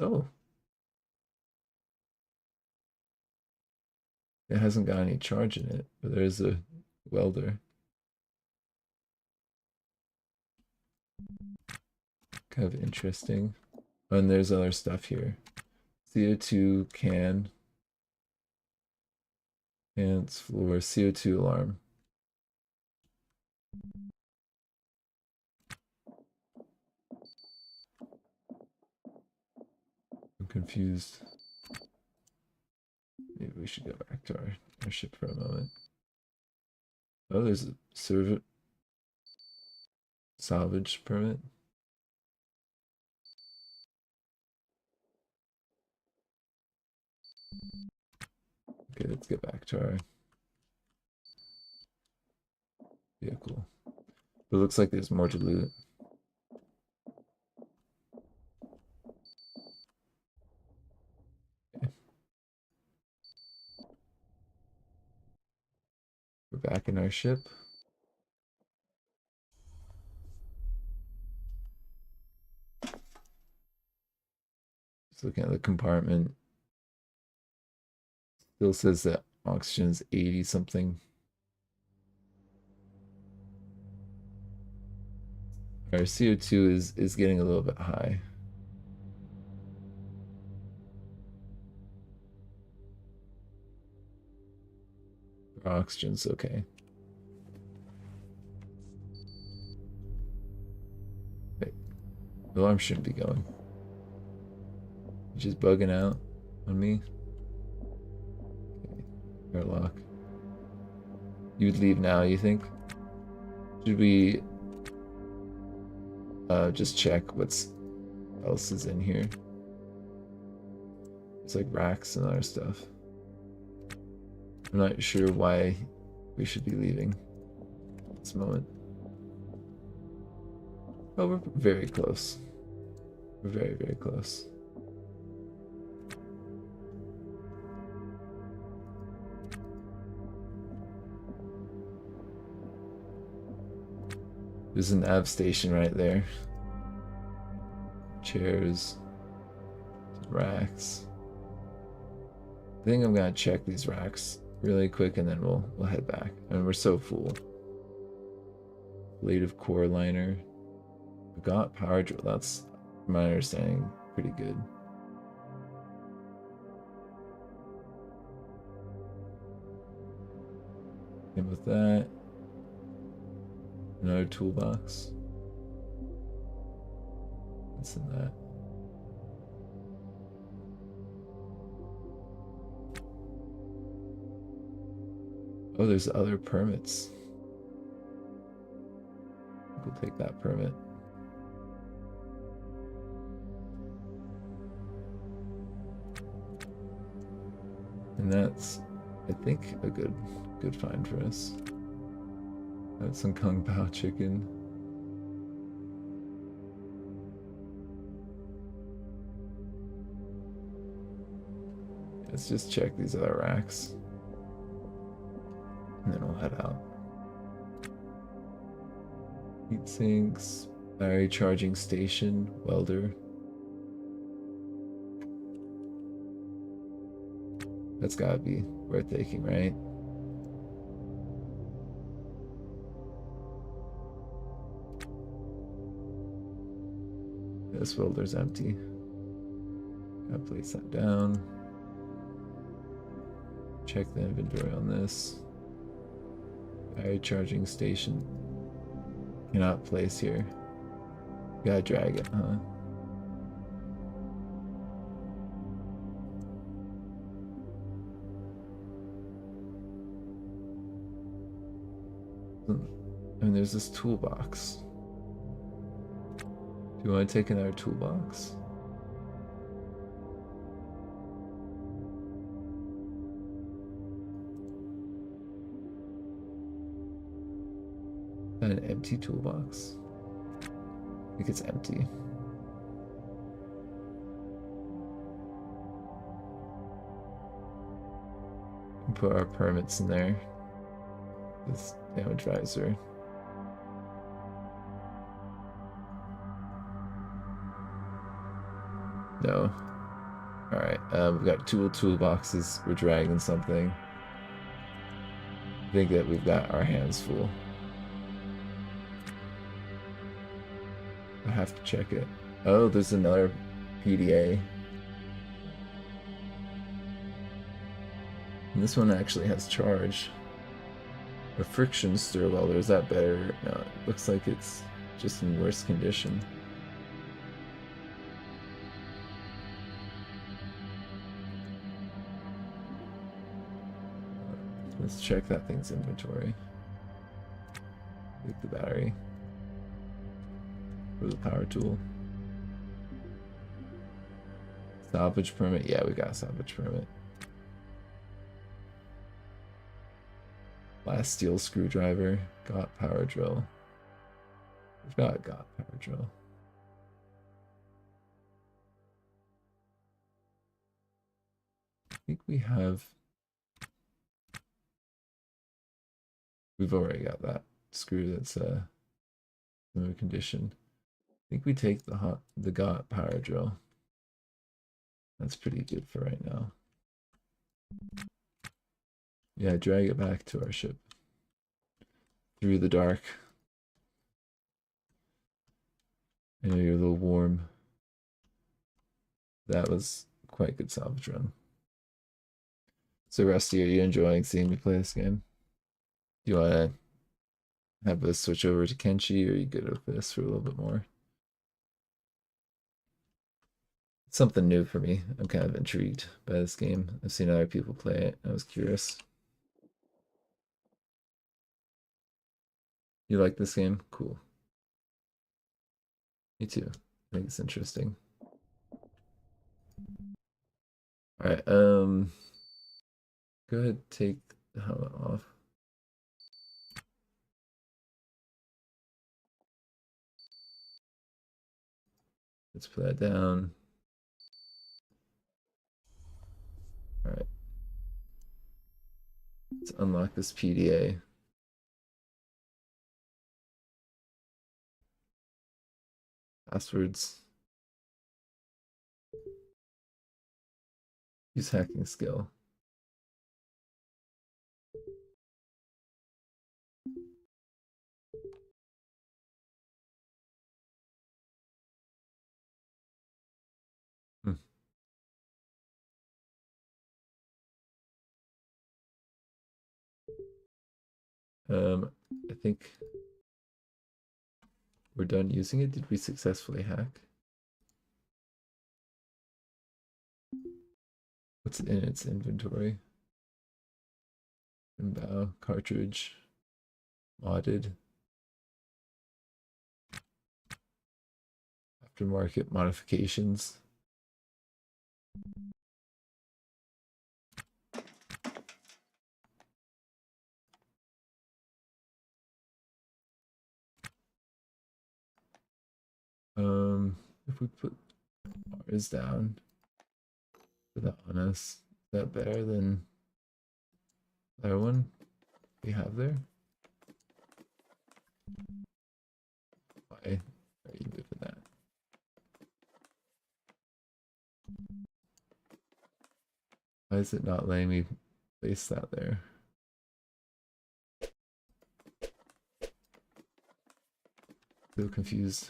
it hasn't got any charge in it, but there's a welder. Kind of interesting. Oh, and there's other stuff here. CO2 can. Pants, floor, CO2 alarm. I'm confused. Maybe we should go back to our ship for a moment. Oh, there's a salvage permit. Okay, let's get back to our vehicle. But it looks like there's more to loot. Okay. We're back in our ship. Just looking at the compartment. Still says that oxygen's 80 something. Our CO2 is getting a little bit high. Our oxygen's okay. Wait, the alarm shouldn't be going. Just bugging out on me. Okay, airlock. You would leave now, you think? Should we just check what else is in here? It's like racks and other stuff. I'm not sure why we should be leaving at this moment. Oh, we're very close. We're very, very close. There's an nav station right there. Chairs. Racks. I think I'm gonna check these racks really quick and then we'll head back. I mean, we're so full. Blade of core liner. We got power drill. That's from my understanding, pretty good. And with that, another toolbox. What's in that? Oh, there's other permits. We'll take that permit. And that's, I think, a good find for us. That's some Kung Pao chicken. Let's just check these other racks. And then we'll head out. Heat sinks, battery charging station, welder. That's gotta be worth taking, right? This welder's empty. Gotta place that down. Check the inventory on this. Battery charging station. Cannot place here. Gotta drag it, huh? I mean, there's this toolbox. Do you want to take another toolbox? An empty toolbox? I think it's empty. And put our permits in there. This damage visor. No. Alright, we've got two toolboxes. We're dragging something. I think that we've got our hands full. I have to check it. Oh, there's another PDA. And this one actually has charge. A friction stir welder, is that better? No, it looks like it's just in worse condition. Let's check that thing's inventory. Take the battery. For the power tool. Salvage permit. Yeah, we got a salvage permit. Last steel screwdriver. Got power drill. We've got power drill. I think we have. We've already got that screw that's in condition. I think we take the got power drill. That's pretty good for right now. Yeah, drag it back to our ship. Through the dark. I know you're a little warm. That was quite a good salvage run. So Rusty, are you enjoying seeing me play this game? Do you want to have us switch over to Kenshi, or are you good with this for a little bit more? It's something new for me. I'm kind of intrigued by this game. I've seen other people play it. I was curious. You like this game? Cool. Me too. I think it's interesting. Alright, go ahead, take the helmet off. Let's put that down. Alright. Let's unlock this PDA. Passwords. Use hacking skill. I think we're done using it. Did we successfully hack? What's in its inventory? Bow cartridge modded. Aftermarket modifications. If we put ours down, put that on us, is that better than the other one we have there? Why are you moving that? Why is it not letting me place that there? So confused.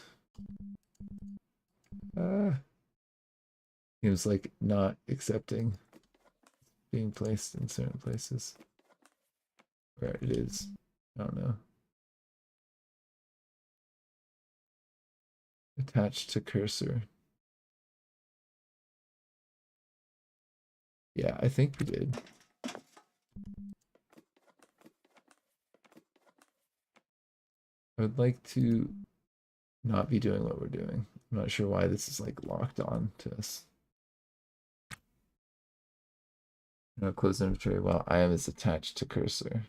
Seems like not accepting being placed in certain places. Where it is, I don't know. Attached to cursor. Yeah, I think we did. I would like to not be doing what we're doing. I'm not sure why this is like locked on to us. No, close inventory while IM is attached to cursor.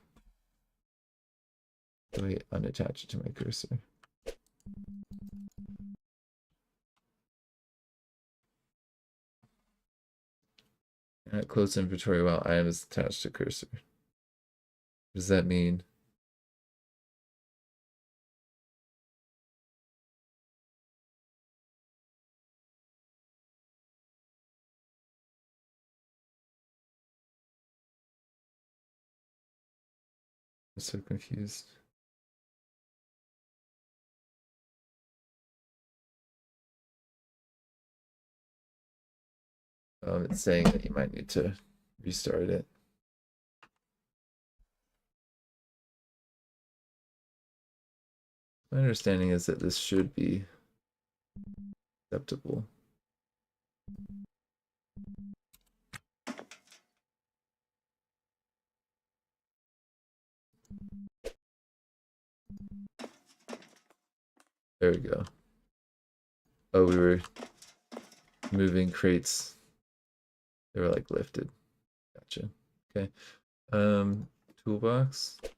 So I unattach it to my cursor. Close inventory while IM is attached to cursor. What does that mean? I'm so confused. It's saying that you might need to restart it. My understanding is that this should be acceptable. There we go. Oh, we were moving crates. They were like lifted. Gotcha. Okay. Toolbox. I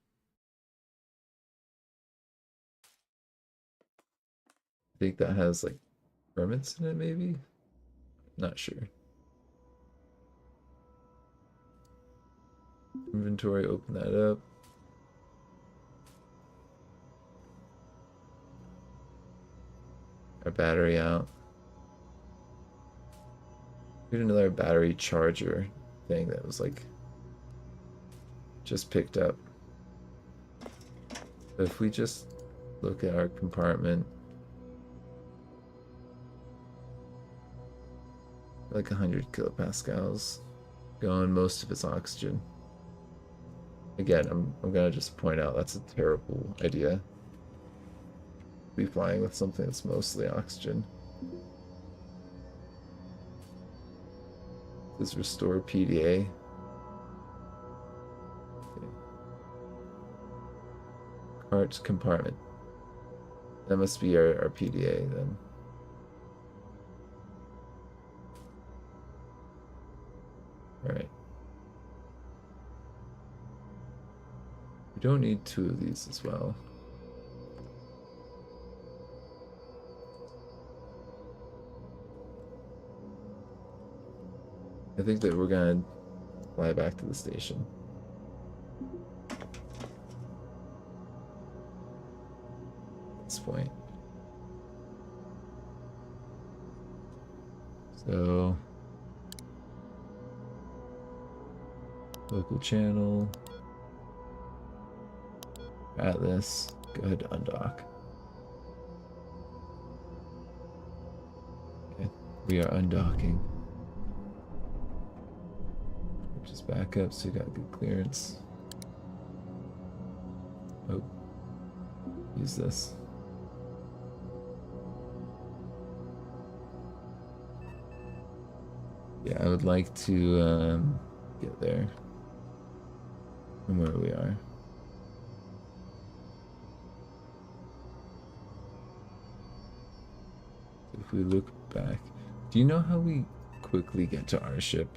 think that has like permits in it, maybe? Not sure. Inventory, open that up. Our battery out. We had another battery charger thing that was like just picked up. But if we just look at our compartment, like 100 kilopascals, going most of its oxygen. Again, I'm gonna just point out that's a terrible idea. Be flying with something that's mostly oxygen. This restore PDA. Okay. Cart compartment. That must be our PDA then. Alright. We don't need two of these as well. I think that we're gonna fly back to the station. At this point. So local channel. Atlas. Go ahead to undock. Okay, we are undocking. Just back up so you got good clearance. Oh, use this. Yeah, I would like to get there from where we are. If we look back, do you know how we quickly get to our ship?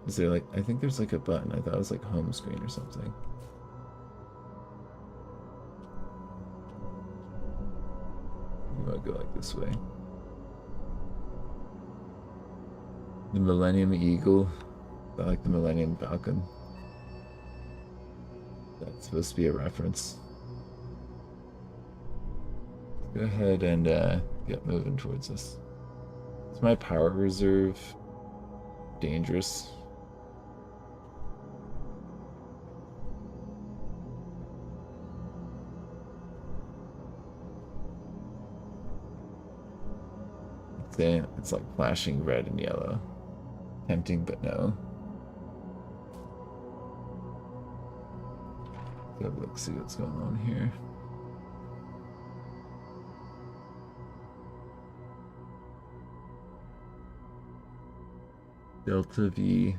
Is there like, I think there's like a button. I thought it was like home screen or something. We want to go like this way. The Millennium Eagle. I like the Millennium Falcon. That's supposed to be a reference. Go ahead and get moving towards us. Is my power reserve dangerous? It's like flashing red and yellow. Tempting, but no. Let's see what's going on here. Delta V,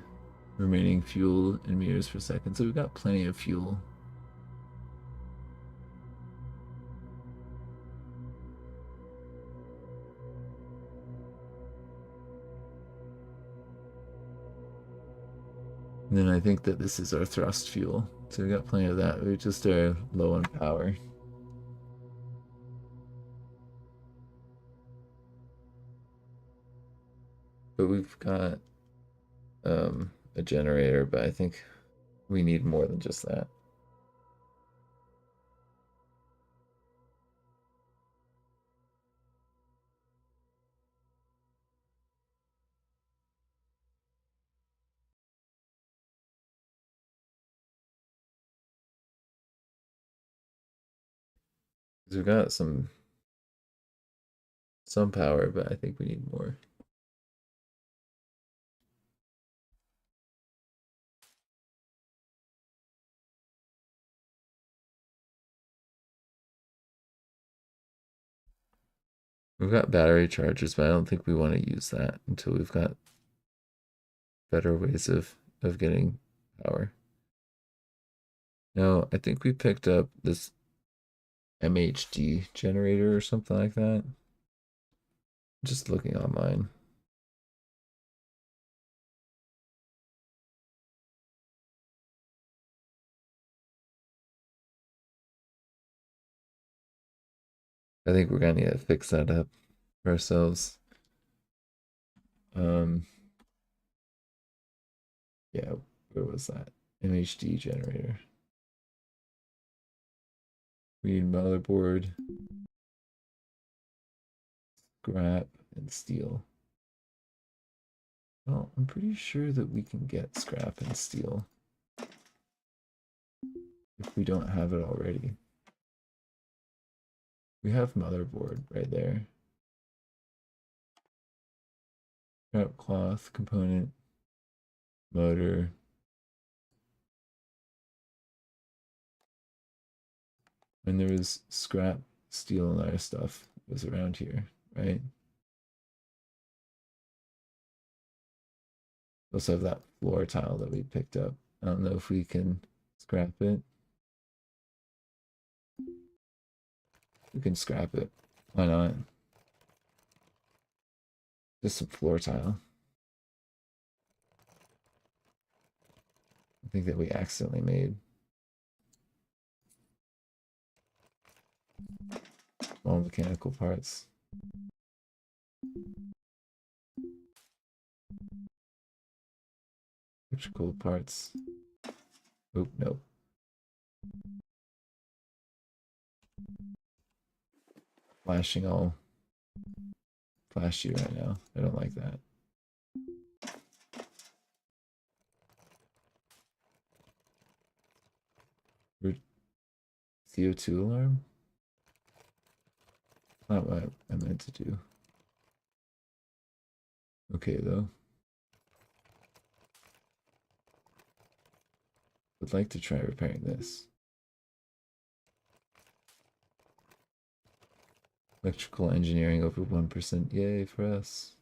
remaining fuel in meters per second. So we've got plenty of fuel. And then I think that this is our thrust fuel. So we got plenty of that. We just are low on power. But we've got a generator, but I think we need more than just that. Because we've got some power, but I think we need more. We've got battery chargers, but I don't think we want to use that until we've got better ways of getting power. No, I think we picked up this MHD generator or something like that. Just looking online. I think we're gonna need to fix that up for ourselves. Yeah, where was that? MHD generator. We need motherboard, scrap, and steel. Well, I'm pretty sure that we can get scrap and steel if we don't have it already. We have motherboard right there. Scrap cloth, component, motor. And there was scrap, steel, and other stuff was around here, right? We also have that floor tile that we picked up. I don't know if we can scrap it. We can scrap it. Why not? Just some floor tile. I think that we accidentally made. All mechanical parts. Electrical parts. Oop, nope. Flashing all flashy right now. I don't like that. CO2 alarm? Not what I meant to do. Okay, though. Would like to try repairing this. Electrical engineering over 1%. Yay for us.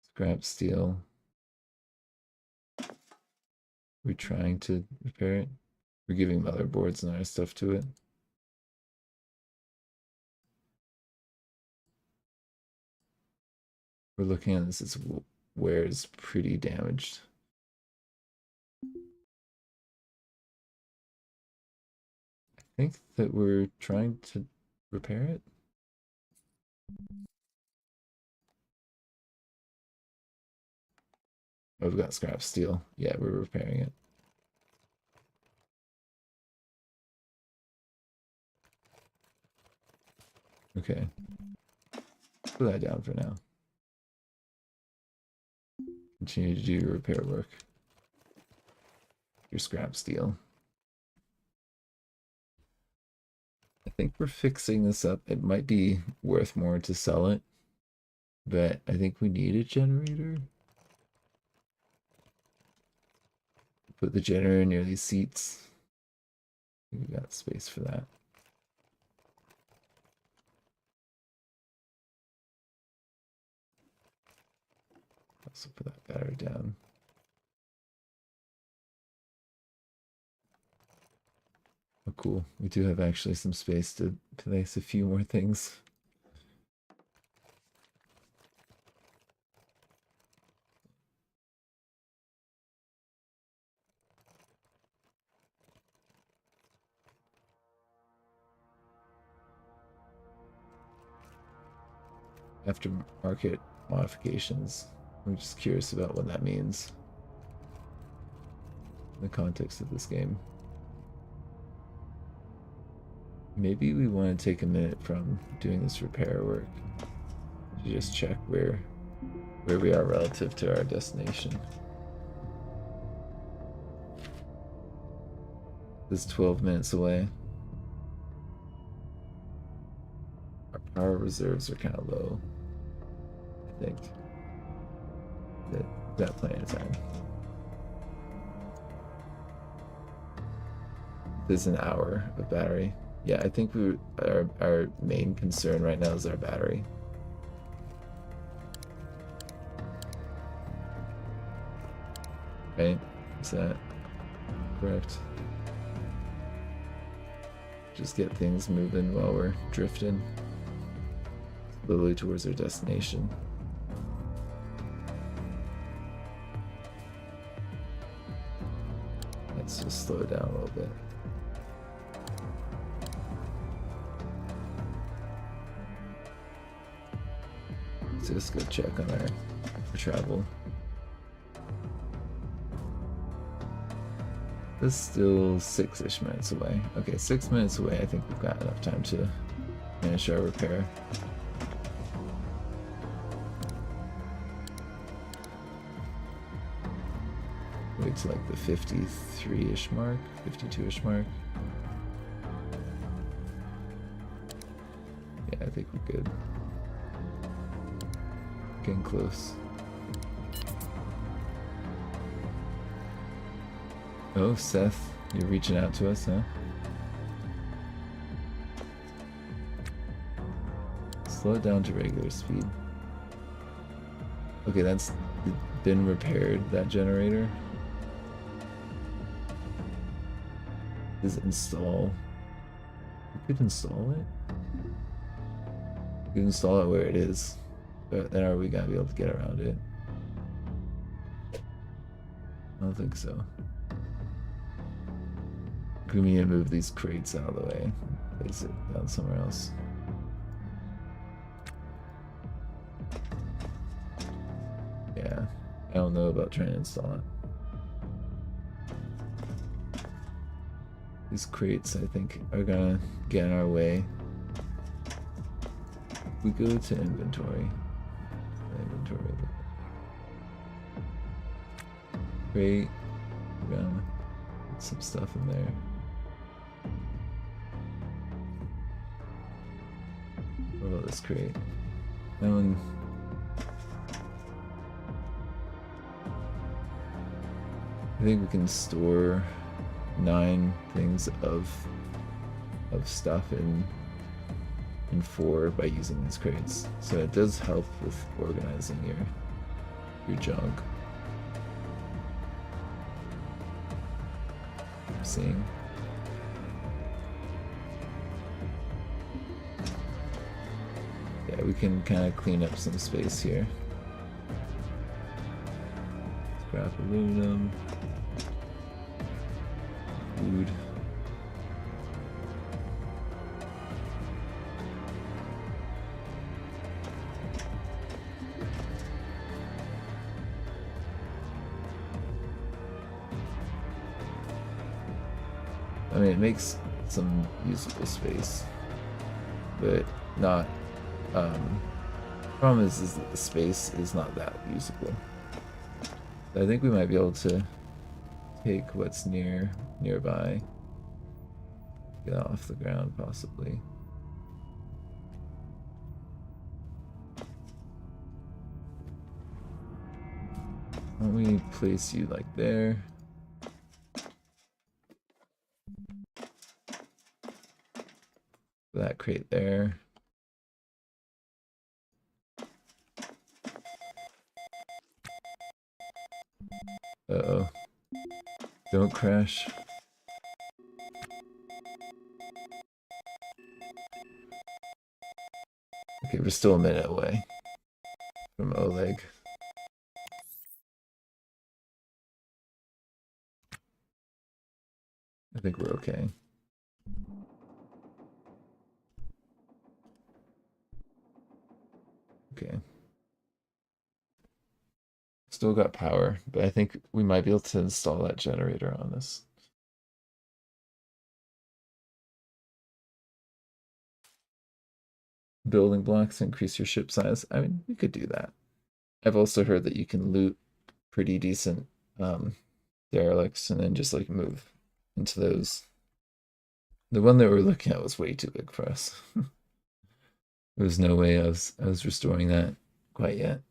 Scrap steel. We're trying to repair it. We're giving motherboards and other stuff to it. We're looking at this as where it's pretty damaged. I think that we're trying to repair it. Oh, we've got scrap steel. Yeah, we're repairing it. Okay. Put that down for now. Continue to do your repair work. Your scrap steel. I think we're fixing this up. It might be worth more to sell it, but I think we need a generator. Put the generator near these seats. We got space for that. Also put that battery down. Oh, cool. We do have actually some space to place a few more things. Aftermarket modifications. I'm just curious about what that means in the context of this game. Maybe we want to take a minute from doing this repair work to just check where we are relative to our destination. This is 12 minutes away. Our power reserves are kind of low, I think. We've got plenty of time. There's an hour of battery. Yeah, I think our main concern right now is our battery. Right? Is that correct? Just get things moving while we're drifting slowly towards our destination. Let's just slow it down a little bit. Let's just go check on our travel. This is still 6-ish minutes away. Okay, 6 minutes away. I think we've got enough time to finish our repair. Wait to like the 53-ish mark, 52-ish mark. Yeah, I think we're good. Getting close. Oh, Seth, you're reaching out to us, huh? Slow it down to regular speed. Okay, that's been repaired, that generator. Is install. We could install it. We could install it where it is. But then are we gonna be able to get around it? I don't think so. We need to move these crates out of the way. Place it down somewhere else. Yeah, I don't know about trying to install it. These crates, I think, are gonna get in our way. We go to inventory. Crate. We're gonna put some stuff in there. What about this crate? That one. I think we can store 9 things of stuff in 4 by using these crates. So it does help with organizing your junk. I'm seeing. Yeah, we can kind of clean up some space here. Scrap aluminum. Food. I mean, it makes some usable space, but not. Problem is that the space is not that usable. I think we might be able to take what's nearby, get off the ground possibly. Why don't we place you like there? That crate there. Uh-oh. Don't crash. Okay, we're still a minute away from Oleg. I think we're okay. Okay. Still got power, but I think we might be able to install that generator on this. Building blocks increase your ship size. I mean, we could do that. I've also heard that you can loot pretty decent derelicts and then just like move into those. The one that we're looking at was way too big for us. There was no way I was restoring that quite yet.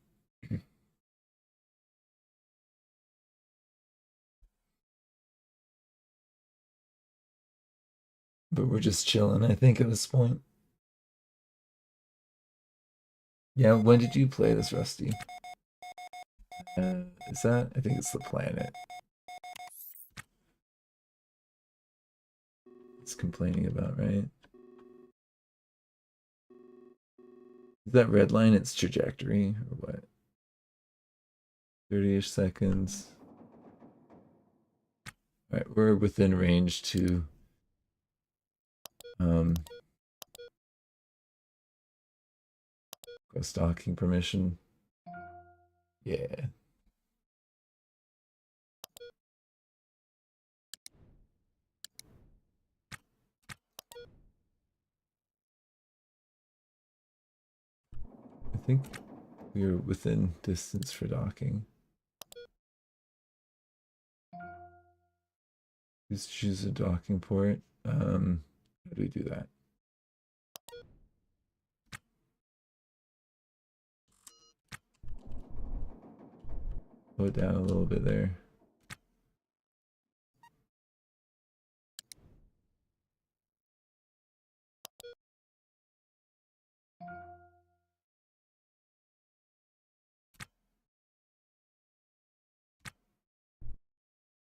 But we're just chilling, I think, at this point. Yeah, when did you play this, Rusty? Is that? I think it's the planet. It's complaining about, right? Is that red line its trajectory or what? 30-ish seconds. All right, we're within range to request docking permission. Yeah. I think we're within distance for docking. Just choose a docking port. How do we do that? Slow it down a little bit there.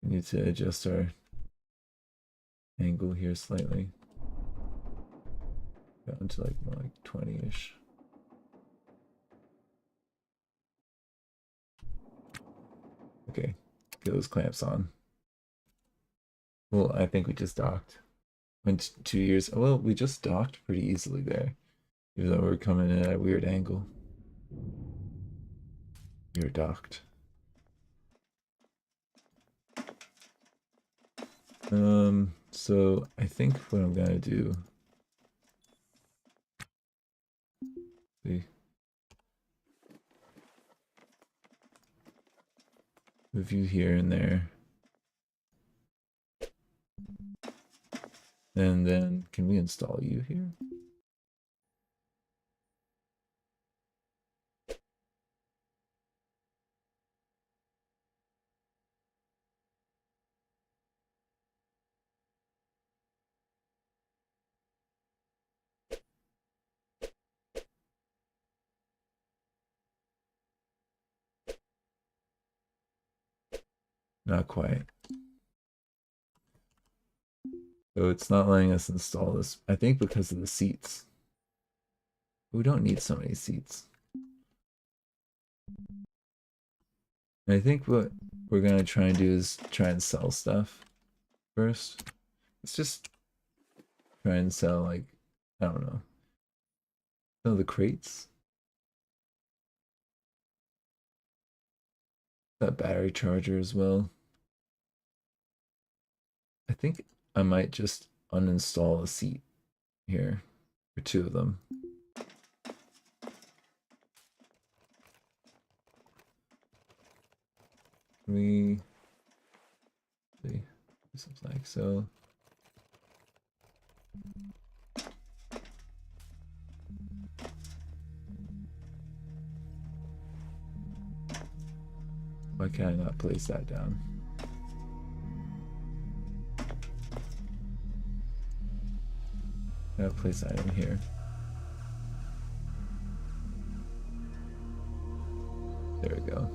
We need to adjust our angle here slightly. Down to like more like 20-ish. Okay, get those clamps on. Well, I think we just docked. Went 2 years. Well, we just docked pretty easily there, even though we're coming in at a weird angle. You're docked. So I think what I'm gonna do. See. Move you here and there. And then can we install you here? Not quite. So it's not letting us install this, I think because of the seats. We don't need so many seats. And I think what we're gonna try and do is try and sell stuff first. Let's just try and sell, like, I don't know. Sell the crates. That battery charger as well. I think I might just uninstall a seat here for 2 of them. We see something like so. Why can I not place that down? Gotta place that in here. There we go.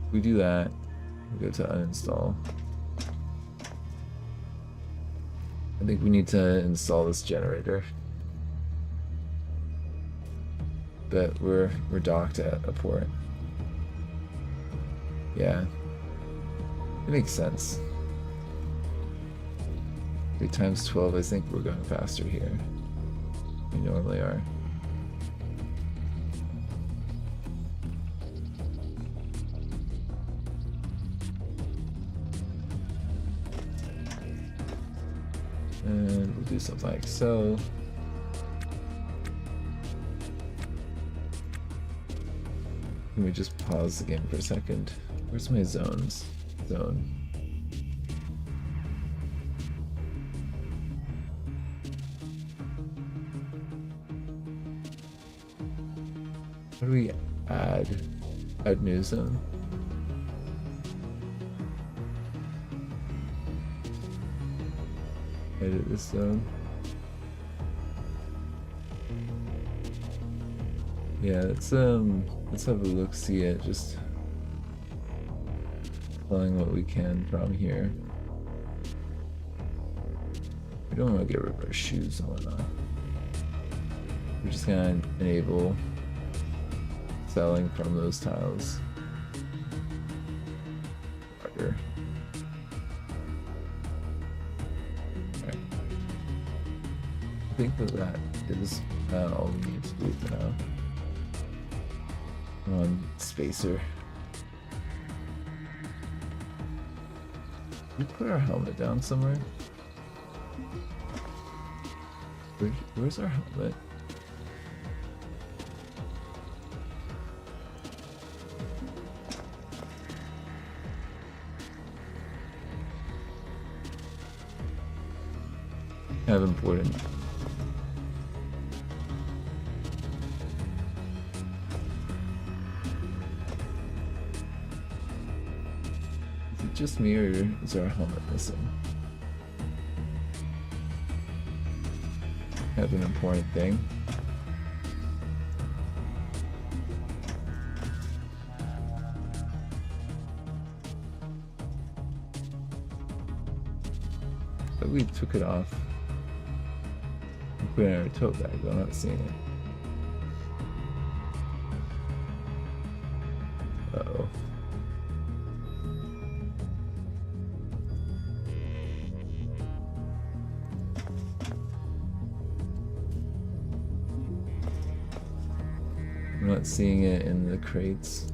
If we do that, we go to uninstall. I think we need to install this generator. But we're docked at a port. Yeah. It makes sense. 3 times 12, I think we're going faster here. We normally are. And we'll do something like so. Can we just pause the game for a second? Where's my zones? Zone. How do we add new zone? Edit this zone. Yeah, let's have a look, see it, just pulling what we can from here. We don't want to get rid of our shoes and whatnot. We're just gonna enable selling from those tiles. Harder. Alright. I think that is all we need to do for now. Spacer. We put our helmet down somewhere. Where's our helmet? Kind of important. Just me, or is our helmet missing? Kind of an important thing. But we took it off. We put it in our tote bag, but I'm not seeing it. Uh-oh. I'm not seeing it in the crates.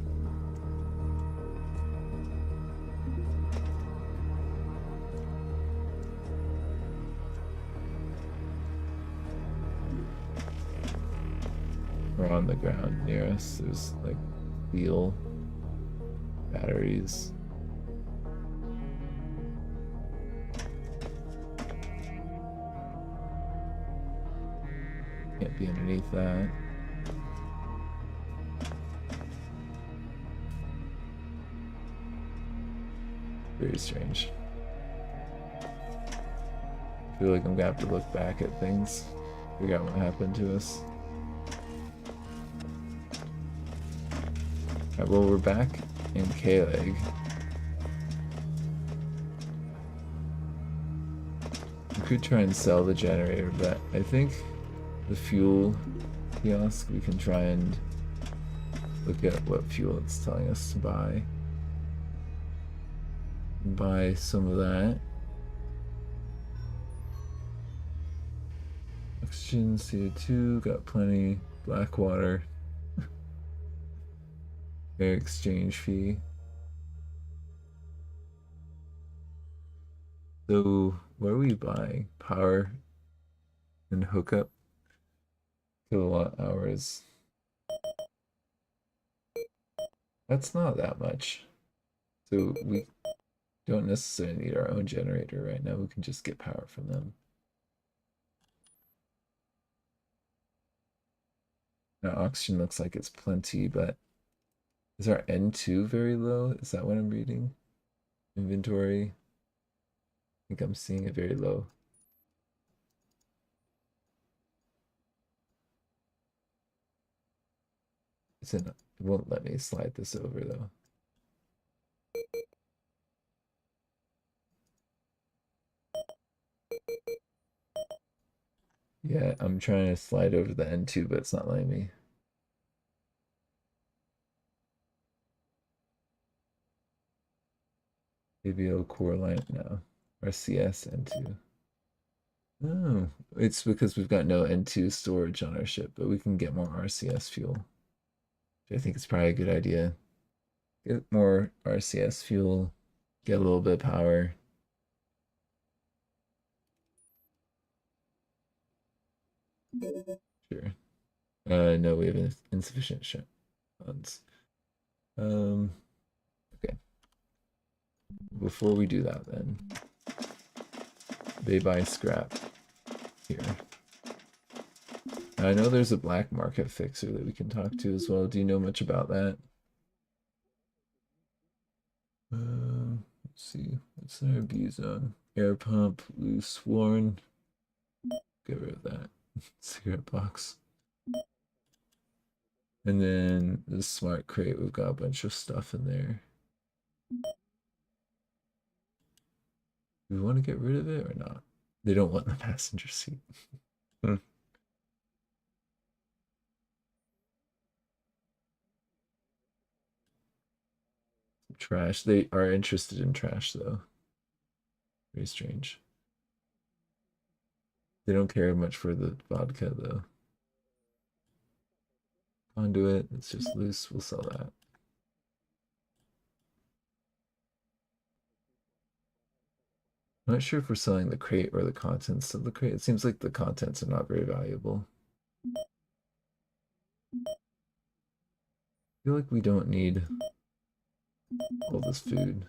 Or on the ground near us. There's like wheel batteries. Can't be underneath that. Very strange. I feel like I'm gonna have to look back at things, figure out what happened to us. Alright, well, we're back. and K-Leg. We could try and sell the generator, but I think the fuel kiosk, we can try and look at what fuel it's telling us to buy. Buy some of that. Oxygen, CO2, got plenty. Black water. Air exchange fee. So, what are we buying? Power and hookup. Kilowatt hours. That's not that much. So, we don't necessarily need our own generator right now. We can just get power from them. Now, oxygen looks like it's plenty, but is our N2 very low? Is that what I'm reading? Inventory. I think I'm seeing it very low. It won't let me slide this over though. Yeah, I'm trying to slide over the N2, but it's not letting me. ABO core line now. RCS N2. Oh, it's because we've got no N2 storage on our ship, but we can get more RCS fuel. I think it's probably a good idea. Get more RCS fuel, get a little bit of power. Sure. No, we have insufficient funds. Okay. Before we do that, then, they buy scrap here. I know there's a black market fixer that we can talk to as well. Do you know much about that? Let's see. What's our B zone? Air pump, loose worn. Get rid of that. Cigarette box. And then the smart crate, we've got a bunch of stuff in there. Do we want to get rid of it or not? They don't want the passenger seat. Trash. They are interested in trash though. Very strange. They don't care much for the vodka though. Conduit, it's just loose. We'll sell that. I'm not sure if we're selling the crate or the contents of the crate. It seems like the contents are not very valuable. I feel like we don't need all this food.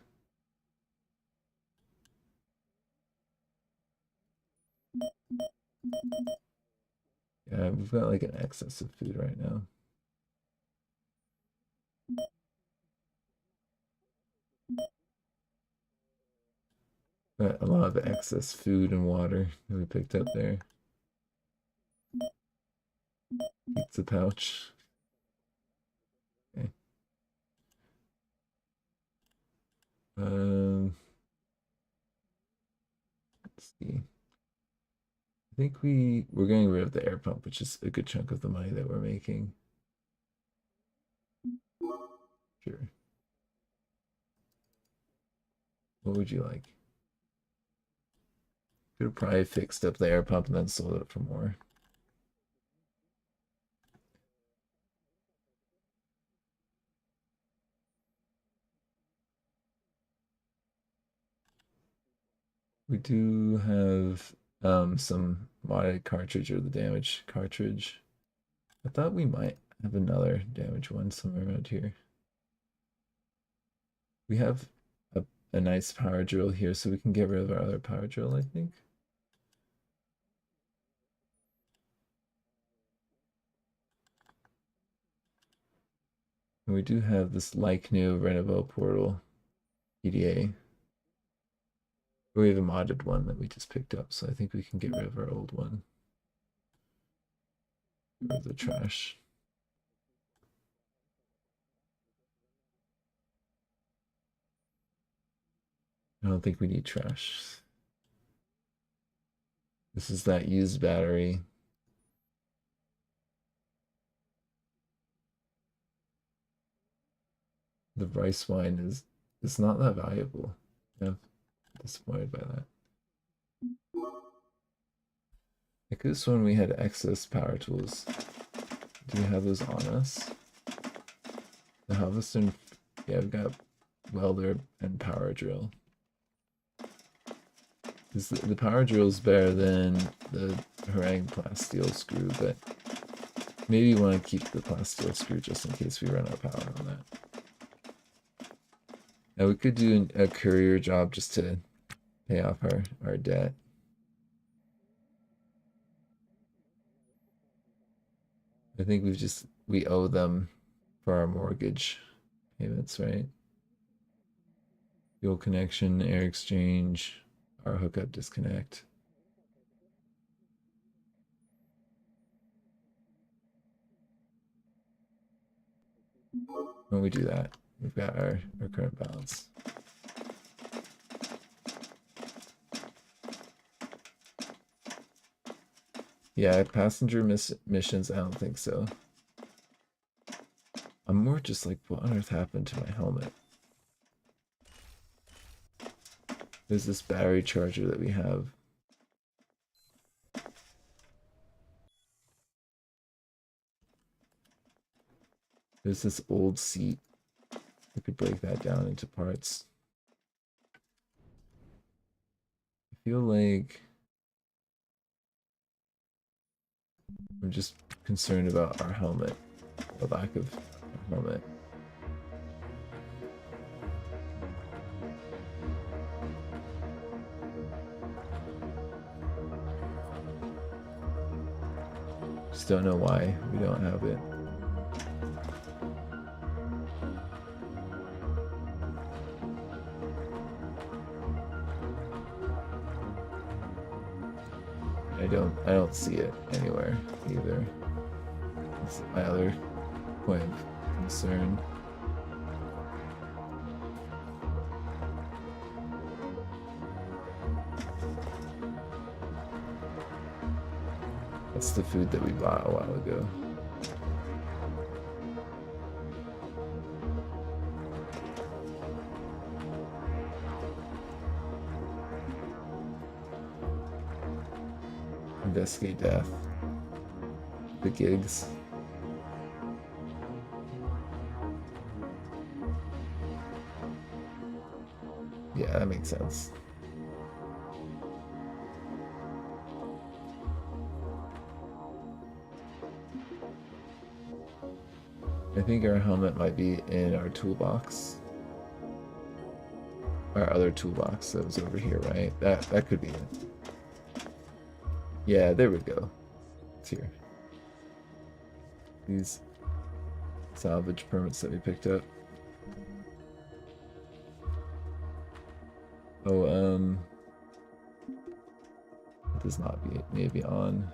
Yeah, we've got like an excess of food right now. Got a lot of excess food and water that we picked up there. Pizza pouch. Okay. Let's see. I think we're getting rid of the air pump, which is a good chunk of the money that we're making. Sure. What would you like? Could have probably fixed up the air pump and then sold it for more. We do have some modded cartridge or the damaged cartridge. I thought we might have another damaged one somewhere around here. We have a nice power drill here, so we can get rid of our other power drill, I think. And we do have this like new Renovo portal PDA. We have a modded one that we just picked up, so I think we can get rid of our old one. Or the trash. I don't think we need trash. This is that used battery. The rice wine is not that valuable. I'm disappointed by that. I could have sworn we had excess power tools. Do we have those on us? The harvester, yeah, we've got welder and power drill. The power drill is better than the harangue plasteel screw, but maybe you want to keep the plasteel screw just in case we run out of power on that. Now we could do a courier job just to pay off our debt. I think we owe them for our mortgage payments, right? Fuel connection, air exchange, our hookup disconnect. When we do that, we've got our current balance. Yeah, passenger missions, I don't think so. I'm more just like, what on earth happened to my helmet? There's this battery charger that we have. There's this old seat. We could break that down into parts. I feel like I'm just concerned about our helmet, the lack of a helmet. Just don't know why we don't have it. I don't see it anywhere either. That's my other point of concern. That's the food that we bought a while ago. Investigate death. The gigs. Yeah, that makes sense. I think our helmet might be in our toolbox. Our other toolbox that was over here, right? That could be it. Yeah, there we go. It's here. These salvage permits that we picked up. Oh, it does not be maybe on.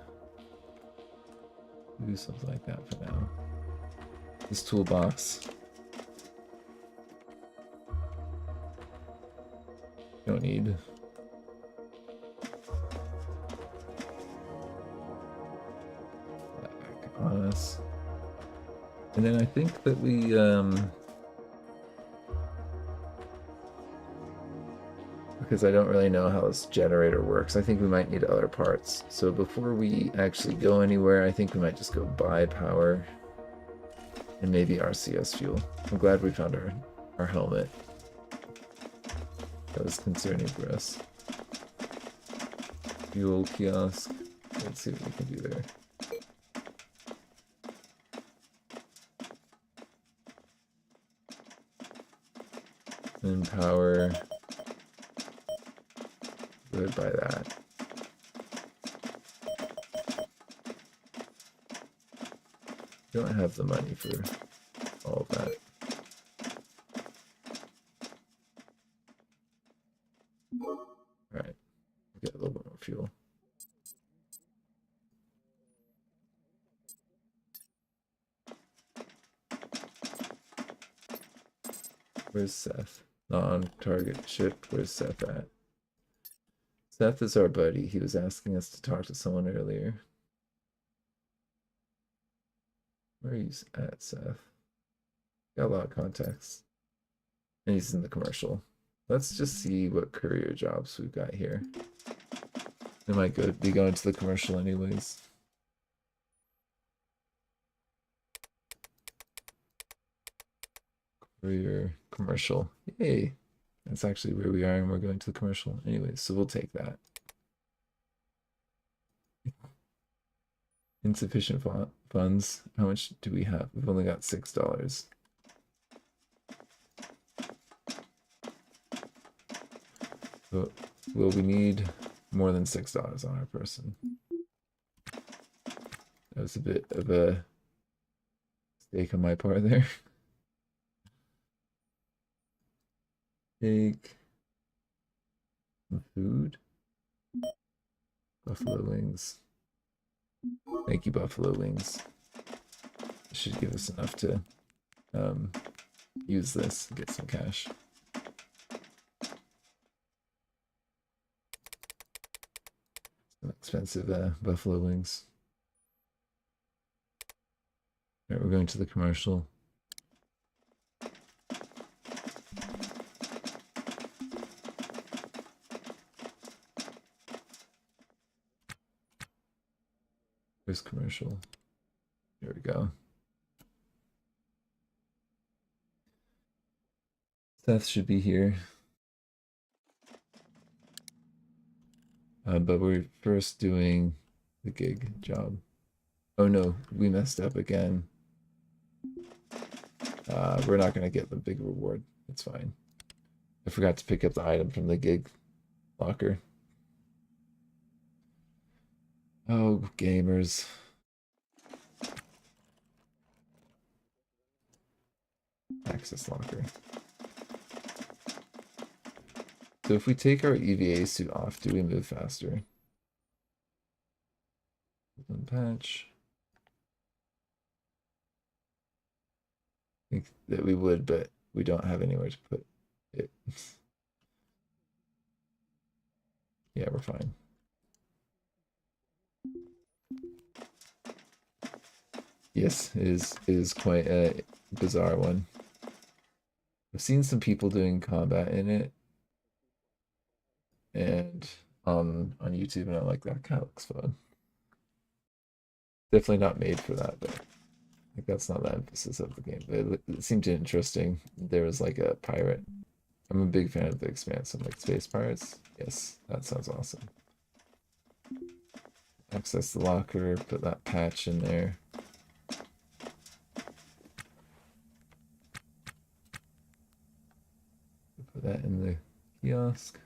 Do something like that for now. This toolbox. Don't need. Back on us. And then I think that we because I don't really know how this generator works, I think we might need other parts. So before we actually go anywhere, I think we might just go buy power and maybe RCS fuel. I'm glad we found our helmet. That was concerning for us. Fuel kiosk. Let's see what we can do there. And power. Good by that. Don't have the money for all of that. Alright, get a little bit more fuel. Where's Seth? Non-target ship. Where's Seth at? Seth is our buddy. He was asking us to talk to someone earlier. Where are you at, Seth? Got a lot of contacts. And he's in the commercial. Let's just see what career jobs we've got here. They might be going to the commercial anyways. Career commercial. Yay. That's actually where we are, and we're going to the commercial anyways, so we'll take that. Insufficient funds. How much do we have? We've only got $6. But will we need more than $6 on our person? That was a bit of a mistake on my part there. Take food. Buffalo wings. Thank you, buffalo wings. Should give us enough to use this and get some cash. Some expensive buffalo wings. All right, we're going to the commercial. Where's commercial? There we go. Seth should be here. But we're first doing the gig job. Oh no, we messed up again. We're not going to get the big reward. It's fine. I forgot to pick up the item from the gig locker. Oh, gamers. Access locker. So if we take our EVA suit off, do we move faster? One patch. I think that we would, but we don't have anywhere to put it. Yeah, we're fine. Yes, it is quite a bizarre one. I've seen some people doing combat in it, and on YouTube, and I'm like, that kind of looks fun. Definitely not made for that, but like that's not the emphasis of the game. But it seemed interesting. There was like a pirate. I'm a big fan of the Expanse. I'm like space pirates. Yes, that sounds awesome. Access the locker. Put that patch in there. Put that in the kiosk.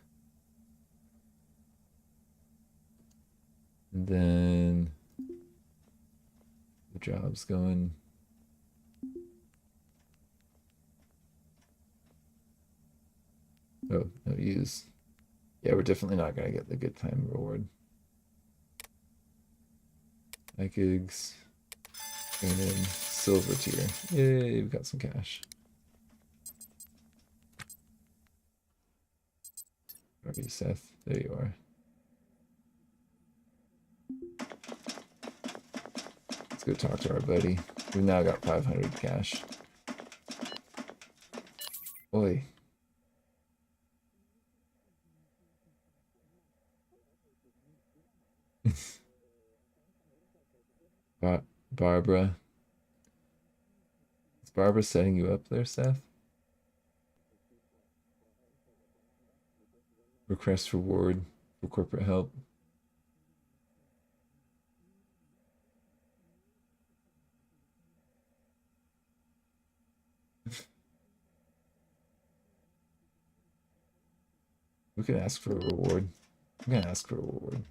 And then the job's going. Oh, no use. Yeah, we're definitely not going to get the good time reward. Like gigs. And then silver tier. Yay, we've got some cash. Where are you, Seth? There you are. Let's go talk to our buddy. We've now got 500 cash. Oi. Barbara. Is Barbara setting you up there, Seth? Request reward for corporate help. We can ask for a reward. I'm gonna ask for a reward.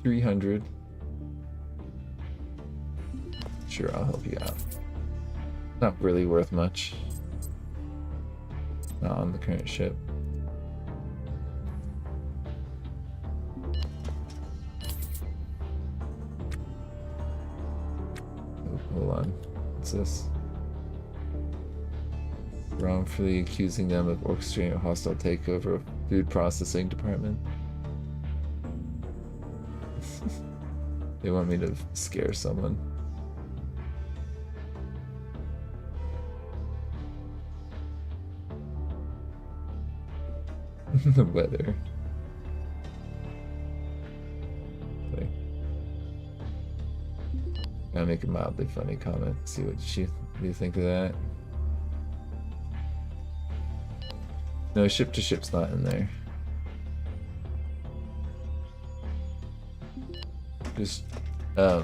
300. Sure, I'll help you out. Not really worth much. Not on the current ship. Oh, hold on. What's this? wrongfully accusing them of orchestrating a hostile takeover of food processing department. They want me to scare someone. The weather. Like, I'll make a mildly funny comment. See what you think of that. No, ship to ship's not in there. Just, I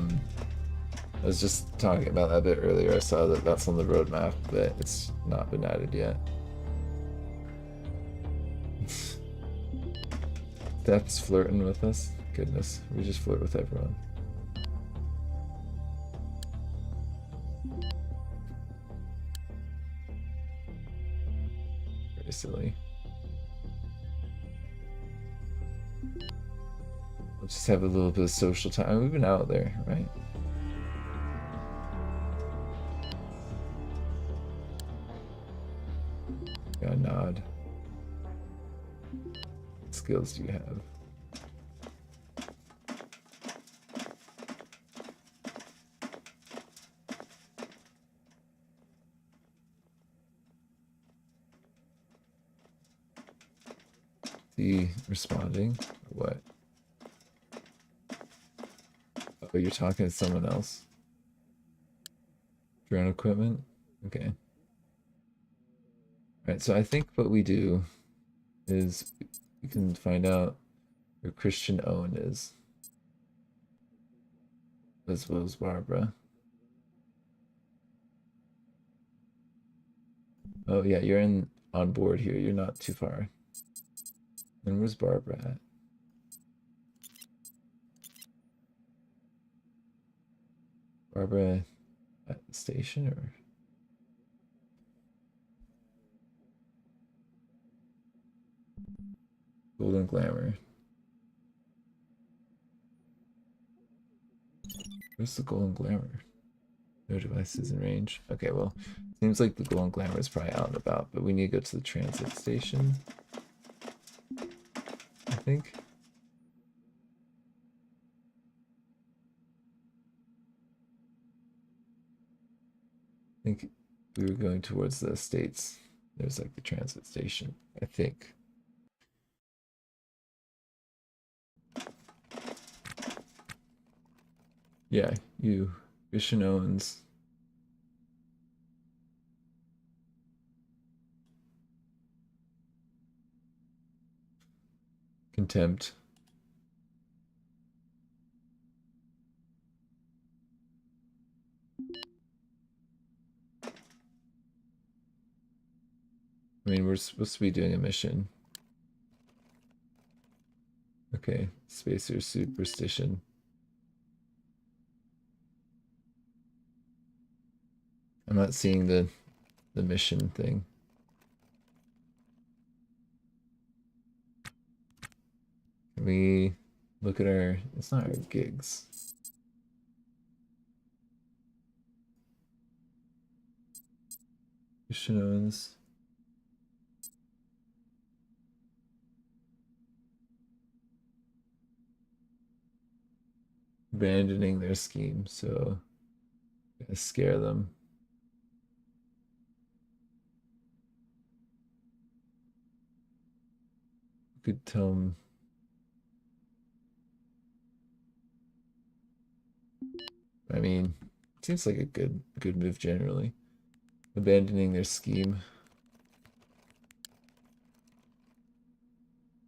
was just talking about that a bit earlier. I saw that that's on the roadmap, but it's not been added yet. Steph's flirting with us. Goodness, we just flirt with everyone. Very silly. We'll just have a little bit of social time. We've been out there, right? Got a nod. What skills do you have? The responding? What? Oh, you're talking to someone else? Drone equipment? Okay. Alright, so I think what we do is we can find out where Christian Owen is. As well as Barbara. Oh yeah, you're on board here. You're not too far. And where's Barbara at? Barbara at the station or? Golden Glamour. Where's the Golden Glamour? No devices in range. Okay, well, seems like the Golden Glamour is probably out and about, but we need to go to the transit station. I think. I think we were going towards the States. There's like the transit station, I think. Yeah, you. Christian Owens. Contempt. I mean, we're supposed to be doing a mission. Okay, Spacer Superstition. I'm not seeing the mission thing. Can we look at our, it's not our gigs. Christian Owens. Abandoning their scheme, so gotta scare them. Could tell them. I mean, seems like a good move generally. Abandoning their scheme.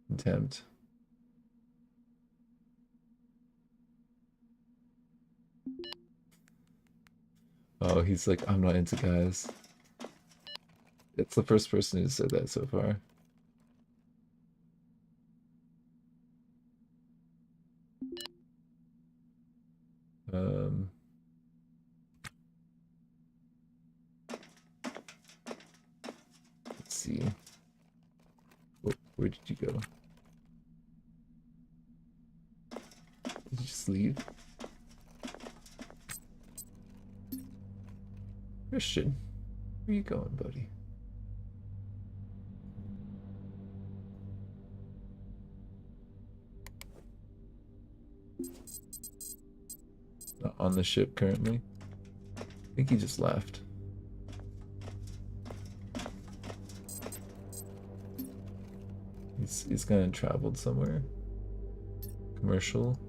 Contempt. Oh, he's like, I'm not into guys. It's the first person who said that so far. Let's see. Where did you go? Did you just leave? Christian, where you going, buddy? on the ship currently. I think he just left. He's kind of traveled somewhere. Commercial.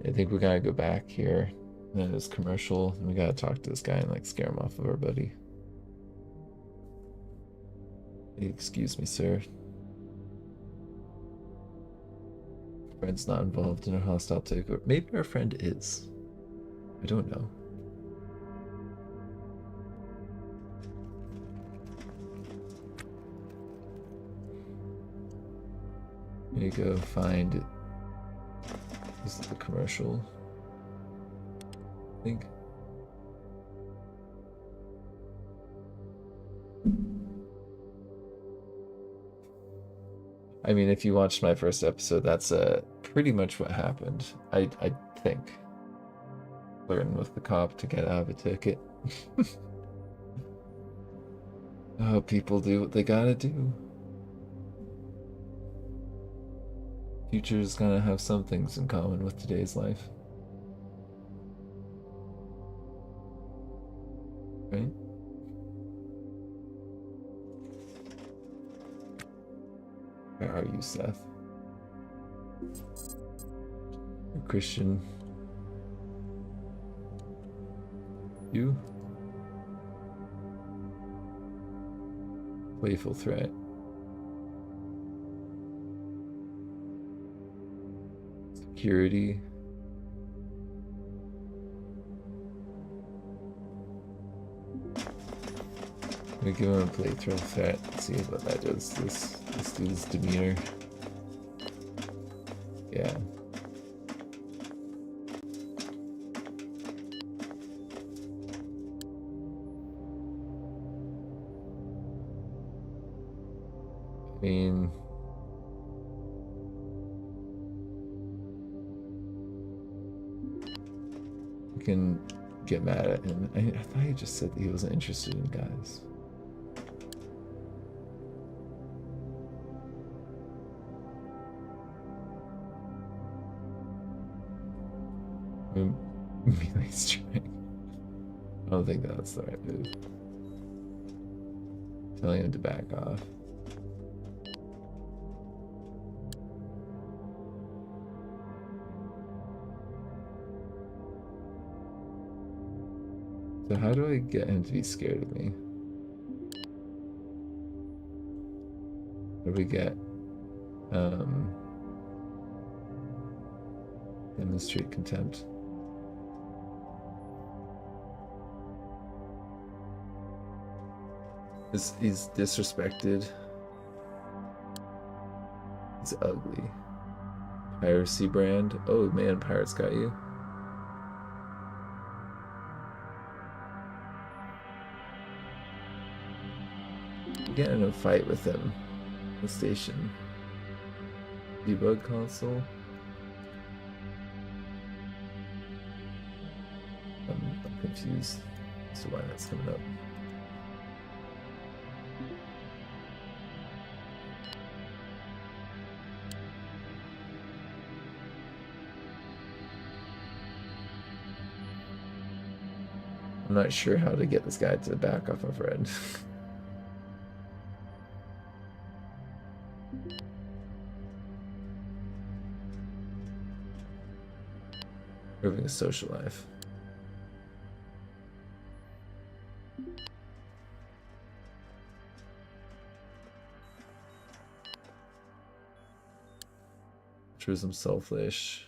I think we gotta go back here. And then it's commercial. And we gotta talk to this guy and like scare him off of our buddy. Excuse me, sir. Friend's not involved in a hostile takeover. Maybe our friend is. I don't know. There you go, find. This is the commercial. I think. I mean, if you watched my first episode, that's pretty much what happened. I think. Flirting with the cop to get out of a ticket. Oh, people do what they gotta do. Future's gonna have some things in common with today's life. Right? Where are you, Seth? You're Christian. You? Playful threat. Security. I'm gonna give him a playthrough threat. See what that does. This dude's demeanor. Yeah. I mean, we can get mad at him. I thought he just said that he wasn't interested in guys. Melee strike. I don't think that's the right move. Telling him to back off. So how do I get him to be scared of me? What do we get? Demonstrate contempt. He's disrespected. He's ugly. Piracy brand. Oh man, pirates got you. Get in a fight with him. The station. Debug console. I'm confused as to why that's coming up. I'm not sure how to get this guy to back off my friend. Improving his social life. Tourism selfish.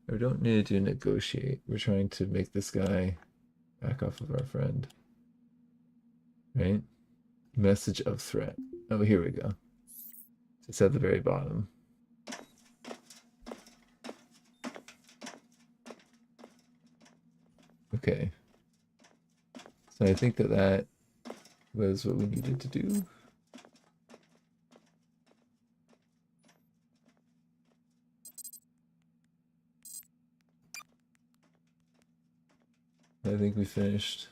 We don't need to negotiate. We're trying to make this guy back off of our friend. Right? Message of threat. Oh, here we go. It's at the very bottom. Okay. So I think that was what we needed to do. I think we finished.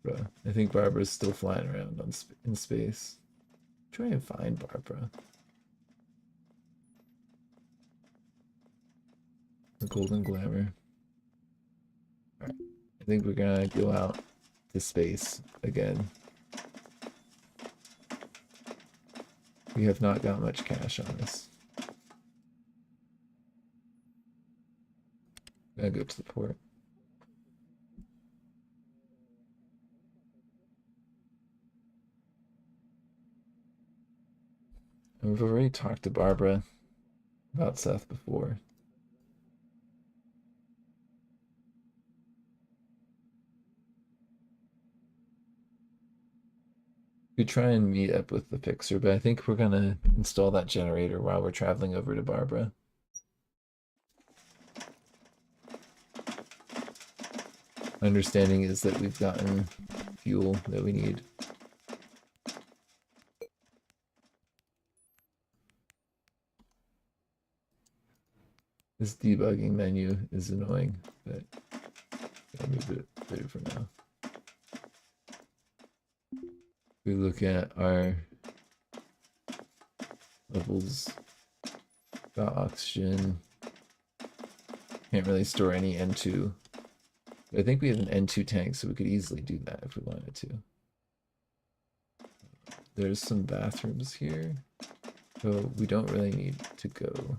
Barbara. I think Barbara's still flying around in space. Try and find Barbara. The Golden Glamour. Alright. I think we're gonna go out to space again. We have not got much cash on this. Gotta go to the port. And we've already talked to Barbara about Seth before. We try and meet up with the fixer, but I think we're gonna install that generator while we're traveling over to Barbara. My understanding is that we've gotten fuel that we need. This debugging menu is annoying, but I'll move it there for now. We look at our levels, got oxygen. Can't really store any N2. But I think we have an N2 tank, so we could easily do that if we wanted to. There's some bathrooms here, so we don't really need to go.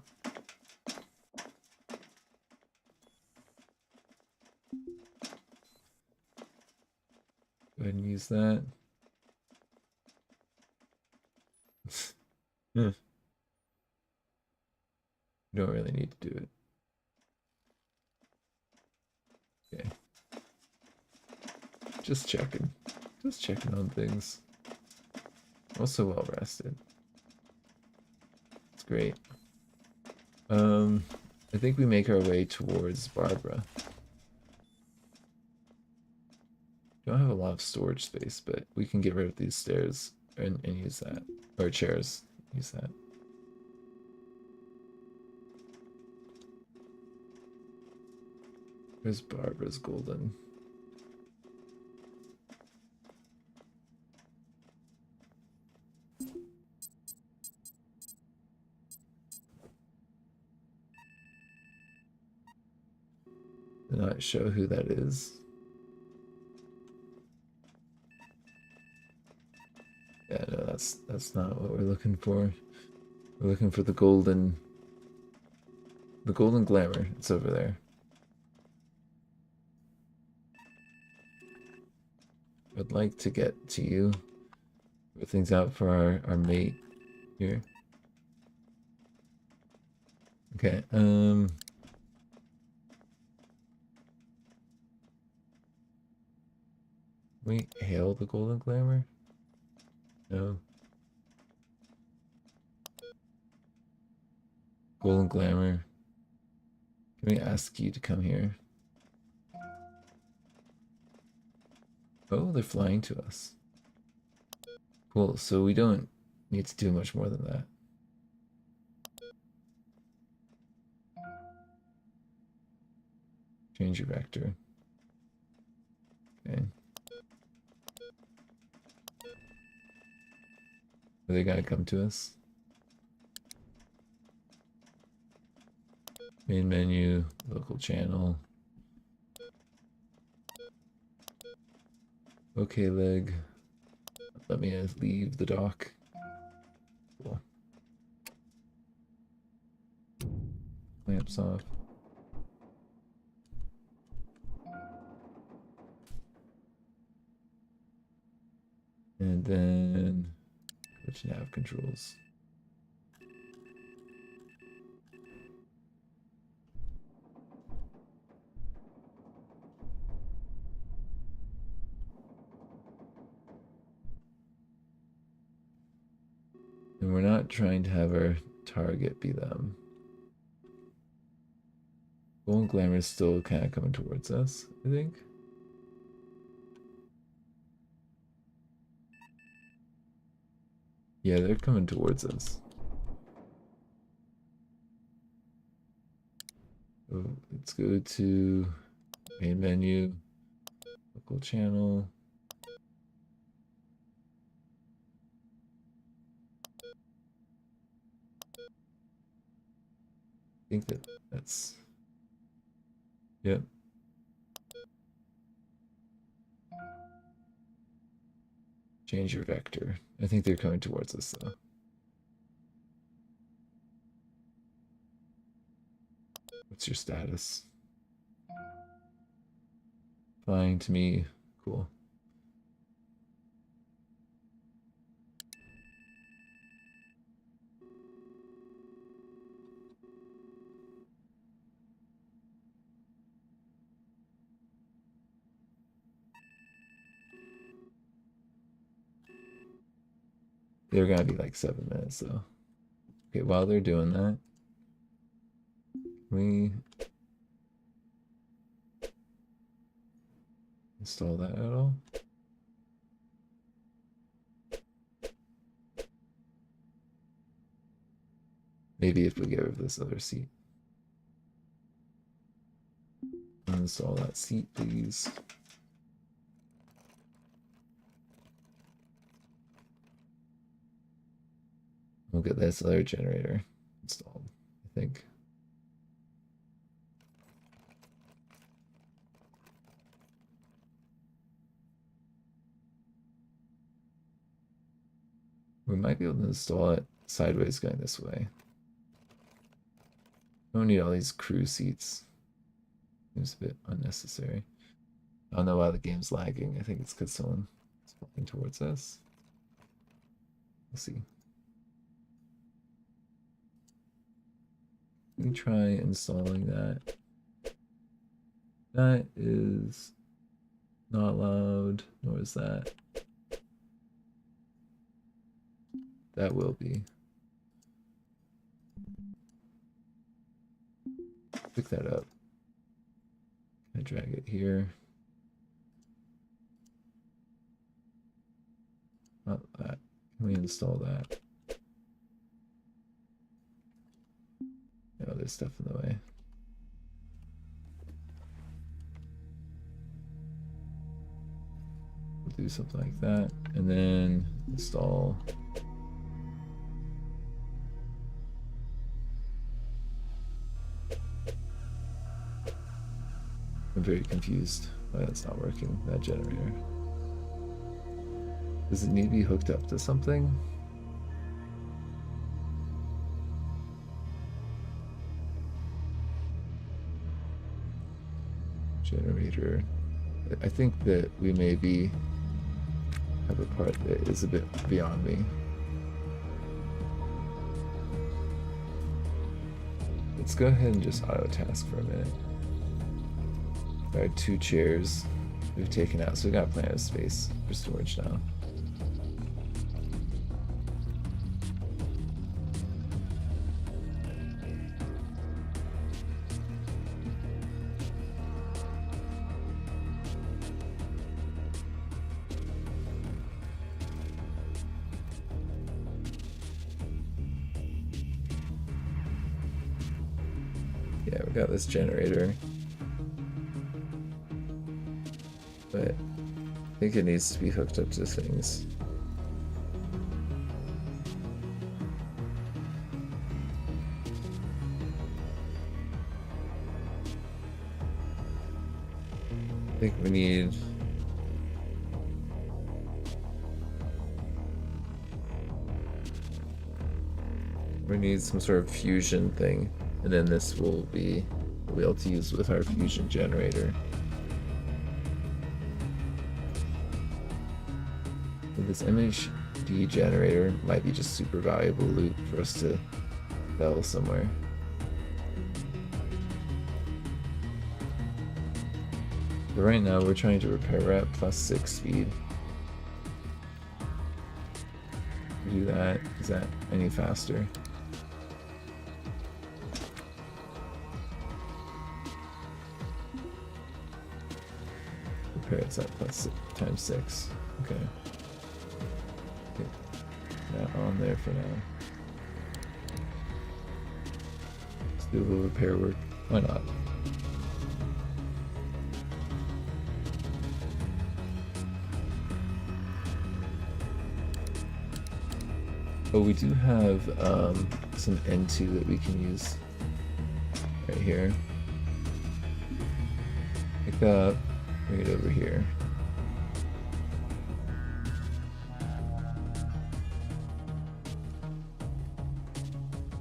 Go ahead and use that. We don't really need to do it. Okay. Just checking. Just checking on things. Also well rested. It's great. I think we make our way towards Barbara. Don't have a lot of storage space, but we can get rid of these stairs and use that. Or chairs. Use that. Where's Barbara's golden? Did not show who that is. Yeah, no, that's not what we're looking for. We're looking for the golden glamour. It's over there. I'd like to get to you. Put things out for our mate here. Okay, we hail the golden glamour? No. Golden glamour. Can we ask you to come here? Oh, they're flying to us. Cool, so we don't need to do much more than that. Change your vector. Okay. Are they gonna come to us? Main menu, local channel. Okay, leg. Let me leave the dock. Cool. Lamps off. And then switch nav controls. And we're not trying to have our target be them. Golden Glamour is still kind of coming towards us, I think. Yeah, they're coming towards us. So let's go to main menu, local channel. I think that's, yep. Change your vector. I think they're coming towards us though. What's your status? Flying to me. Cool. They're gonna be like 7 minutes though. Okay, while they're doing that, we install that at all? Maybe if we get rid of this other seat. Uninstall that seat, please. We'll get this other generator installed, I think. We might be able to install it sideways going this way. Don't need all these crew seats. Seems a bit unnecessary. I don't know why the game's lagging. I think it's because someone is flying towards us. We'll see. Let me try installing that. That is not allowed, nor is that. That will be. Pick that up. I drag it here. Not that. Can we install that? No, there's stuff in the way. We'll do something like that, and then install. I'm very confused why that's not working, that generator. Does it need to be hooked up to something? Generator. I think that we maybe have a part that is a bit beyond me. Let's go ahead and just auto task for a minute. There are 2 chairs we've taken out, so we got plenty of space for storage now. Yeah, we got this generator. But I think it needs to be hooked up to things. I think we need some sort of fusion thing, and then this will be we'll be able to use with our fusion generator. This MHD generator might be just super valuable loot for us to sell somewhere. But right now we're trying to repair. We're at +6 speed. Do that. Is that any faster? Repair it's at +6 × 6. Okay. that on there for now. Let's do a little repair work. Why not? Oh, we do have some N2 that we can use right here. Pick up, bring it over here.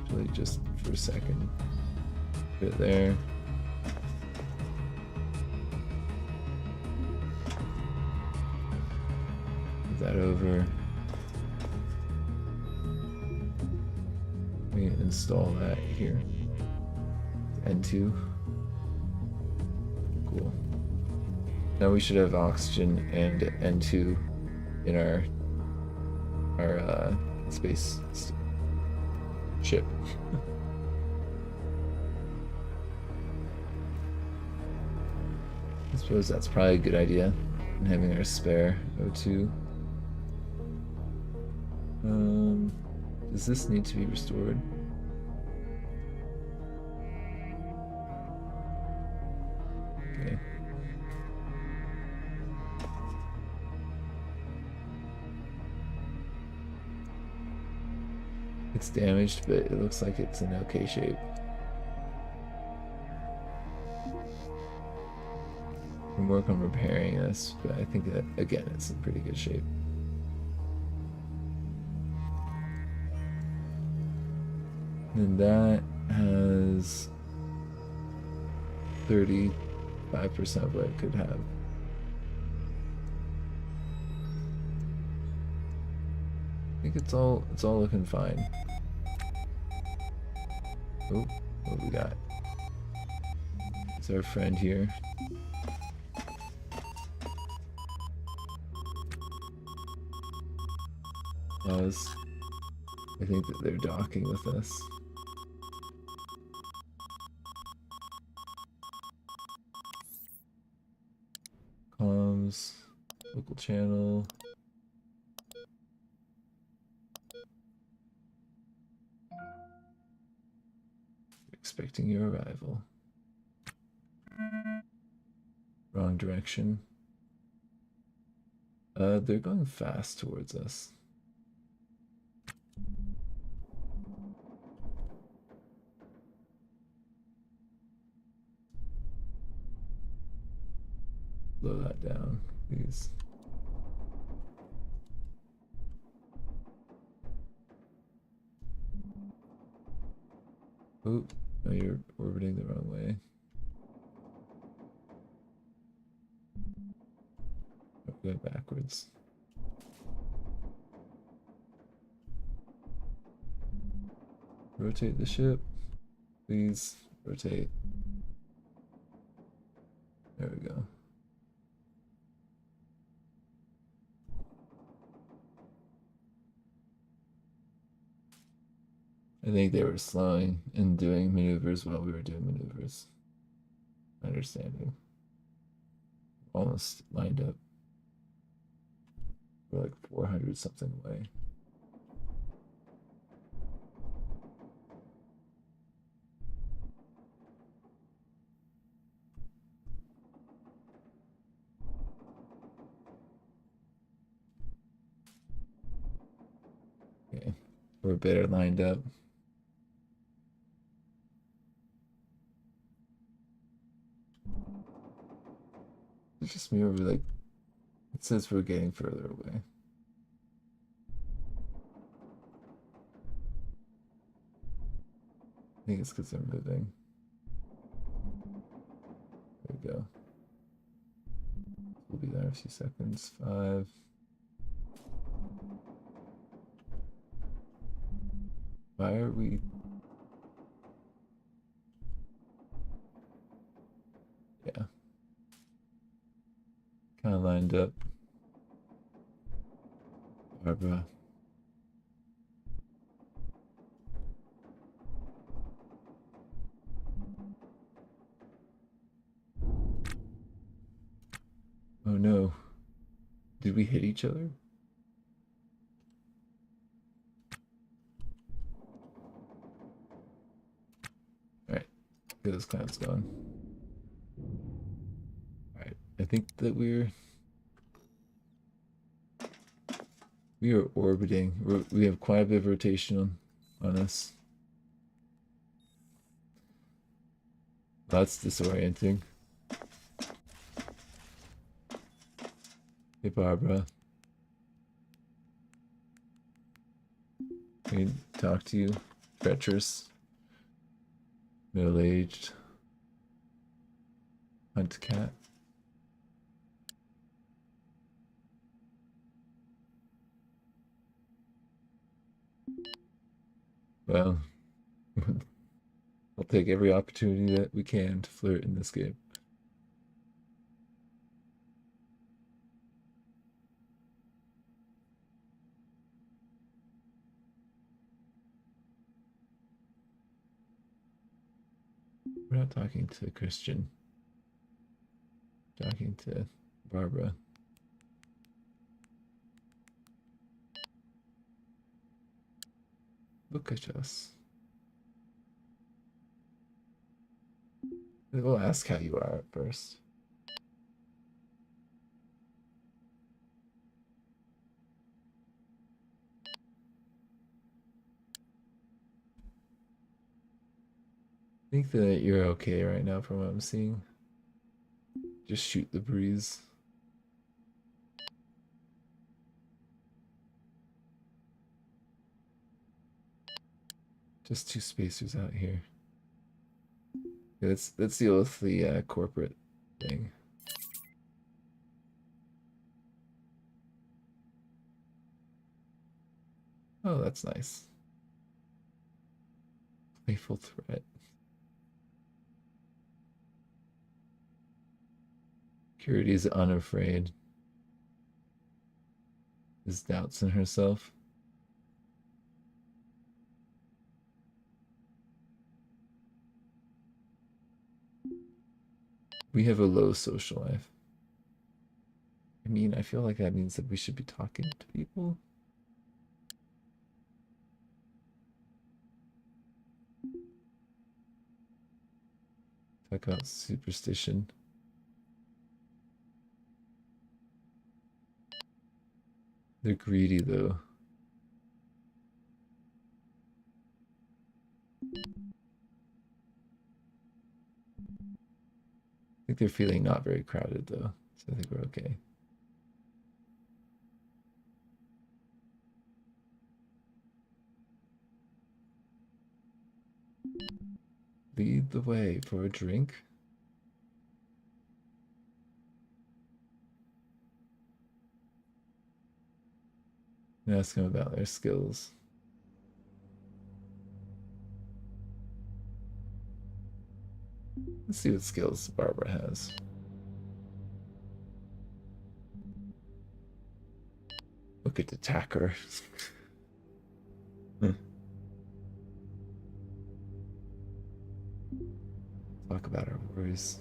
Actually, just for a second, put it there. Move that over. We install that here. N2. Cool. Now we should have oxygen and N2 in our space ship. I suppose that's probably a good idea. And having our spare O2. Does this need to be restored? Okay. It's damaged, but it looks like it's in okay shape. We can work on repairing this, but I think that, again, it's in pretty good shape. And that has 35% of what it could have. I think it's all looking fine. Oh, what we got? It's our friend here. I think that they're docking with us. Comms, local channel. Expecting your arrival. Wrong direction. They're going fast towards us. Slow that down, please. Oh, no, you're orbiting the wrong way. Oh, go backwards. Rotate the ship. Please rotate. There we go. I think they were slowing and doing maneuvers while we were doing maneuvers. Understanding. Almost lined up. We're like 400 something away. Okay, we're better lined up. It's just me, or like, it says we're getting further away. I think it's because they're moving. There we go. We'll be there in a few seconds. 5. Why are we? Yeah. Kind of lined up. Barbara. Oh no. Did we hit each other? Get those clouds going. Alright. I think that we are orbiting. We have quite a bit of rotation on us. That's disorienting. Hey, Barbara. Can I talk to you? Treacherous. Middle-aged. Hunt cat. Well, we'll take every opportunity that we can to flirt in this game. We're not talking to Christian. We're talking to Barbara. Look at us. We'll ask how you are at first. I think that you're okay right now from what I'm seeing. Just shoot the breeze. Just two spacers out here. Yeah, let's deal with the corporate thing. Oh, that's nice. Playful threat. Purity is unafraid. Has doubts in herself. We have a low social life. I mean, I feel like that means that we should be talking to people. Talk about superstition. They're greedy though. I think they're feeling not very crowded though, so I think we're okay. Lead the way for a drink. And ask them about their skills. Let's see what skills Barbara has. Look at attacker. Talk about our worries.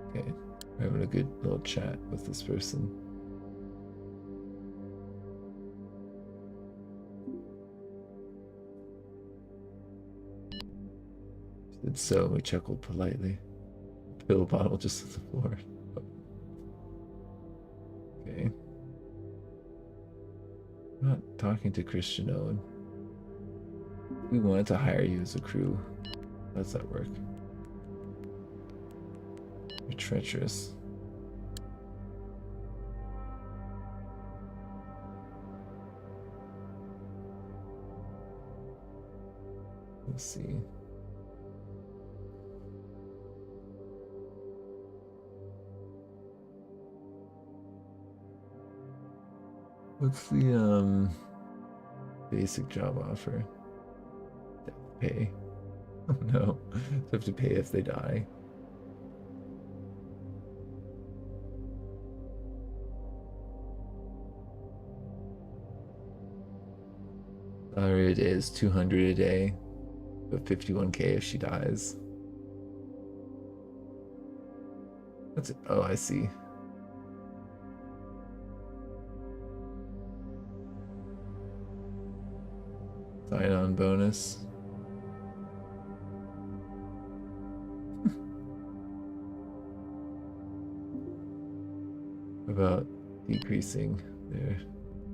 Okay, we're having a good little chat with this person. She did so, and we chuckled politely. Pill bottle just on the floor. Okay. I'm not talking to Christian Owen. We wanted to hire you as a crew. How does that work? You're treacherous. Let's see. What's the basic job offer? Death pay. Oh no. They have to pay if they die. Salary a day is 200 a day, but 51K if she dies. That's it. Oh, I see. Sign-on bonus. About decreasing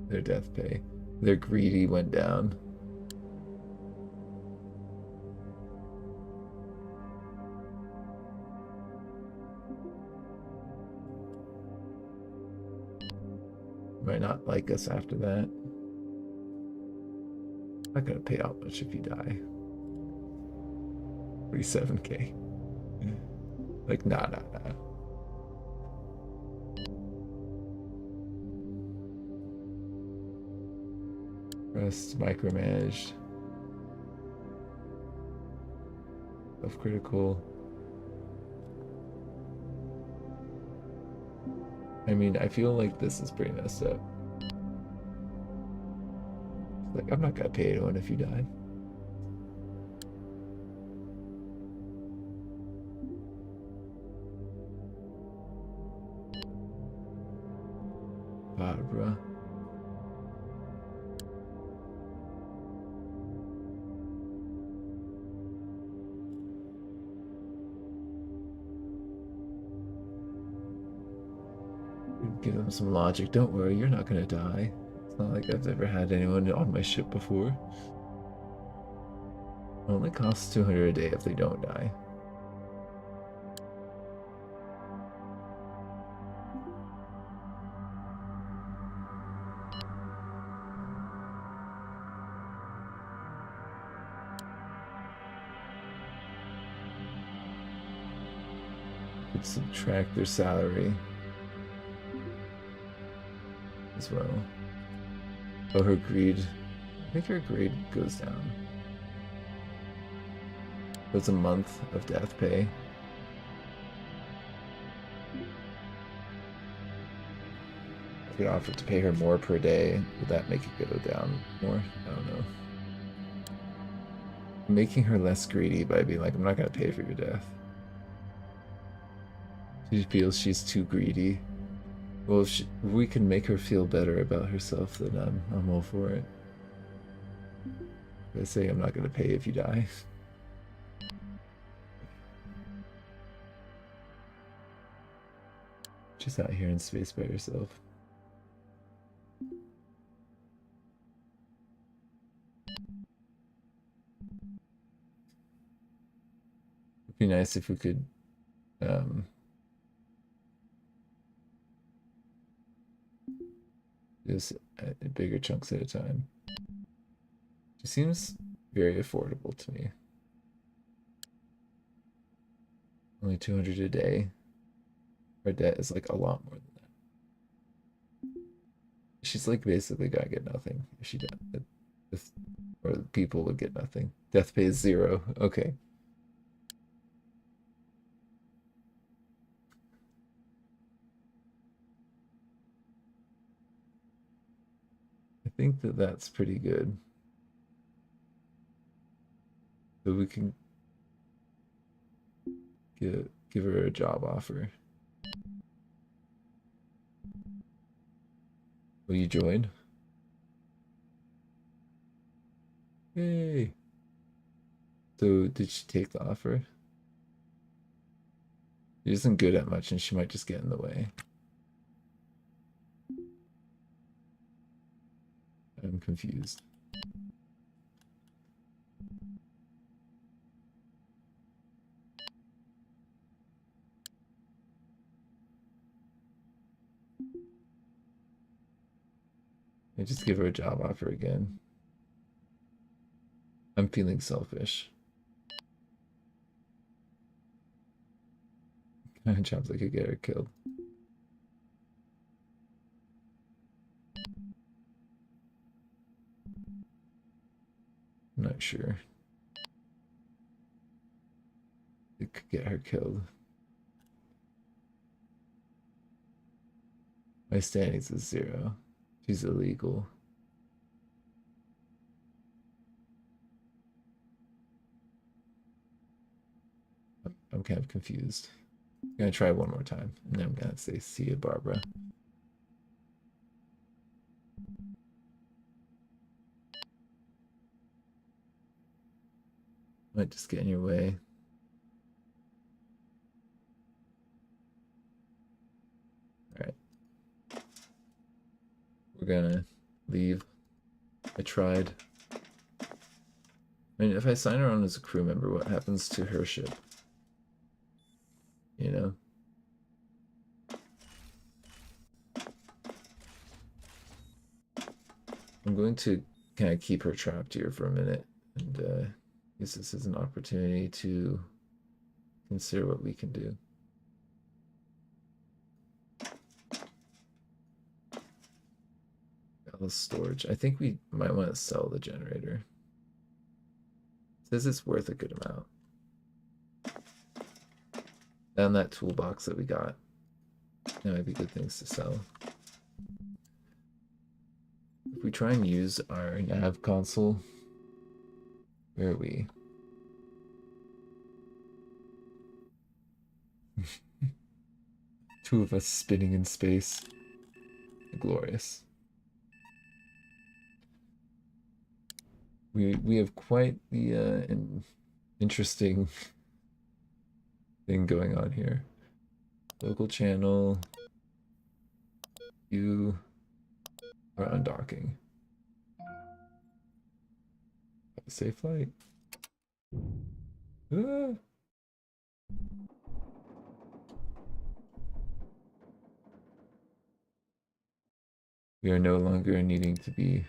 their death pay. Their greedy went down. Might not like us after that. Not gonna pay out much if you die. 47K. Like, nah. Rest, micromanaged. Self-critical. I mean, I feel like this is pretty messed up. Like, I'm not gonna pay anyone if you die. Barbara. Give them some logic. Don't worry, you're not gonna die. It's not like I've ever had anyone on my ship before. It only costs 200 a day if they don't die. Could subtract their salary as well. Oh, her greed. I think her greed goes down. It's a month of death pay. I could offer to pay her more per day. Would that make it go down more? I don't know. Making her less greedy by being like, I'm not gonna pay for your death. She feels she's too greedy. Well, if we can make her feel better about herself, then I'm all for it. I say I'm not gonna pay if you die. Just out here in space by herself. It'd be nice if we could just at bigger chunks at a time. It seems very affordable to me. Only 200 a day. Her debt is like a lot more than that. She's like basically gotta get nothing if she died. Or people would get nothing. Death pay is 0. Okay. I think that that's pretty good. So we can give her a job offer. Will you join? Yay. So did she take the offer? She isn't good at much and she might just get in the way. I'm confused. I just give her a job offer again. I'm feeling selfish. Kind of jobs I could get her killed. I'm not sure. It could get her killed. My standings is 0. She's illegal. I'm kind of confused. I'm gonna try one more time, and then I'm gonna say, see you, Barbara. Might just get in your way. Alright. We're gonna leave. I tried. I mean, if I sign her on as a crew member, what happens to her ship? You know? I'm going to kind of keep her trapped here for a minute and use this as an opportunity to consider what we can do. Ballast storage. I think we might want to sell the generator. It says it's worth a good amount. And that toolbox that we got. That might be good things to sell. If we try and use our nav console, where are we? Two of us spinning in space. Glorious. We have quite the an interesting thing going on here. Local channel. You are undocking. Have a safe flight. Ah. We are no longer needing to be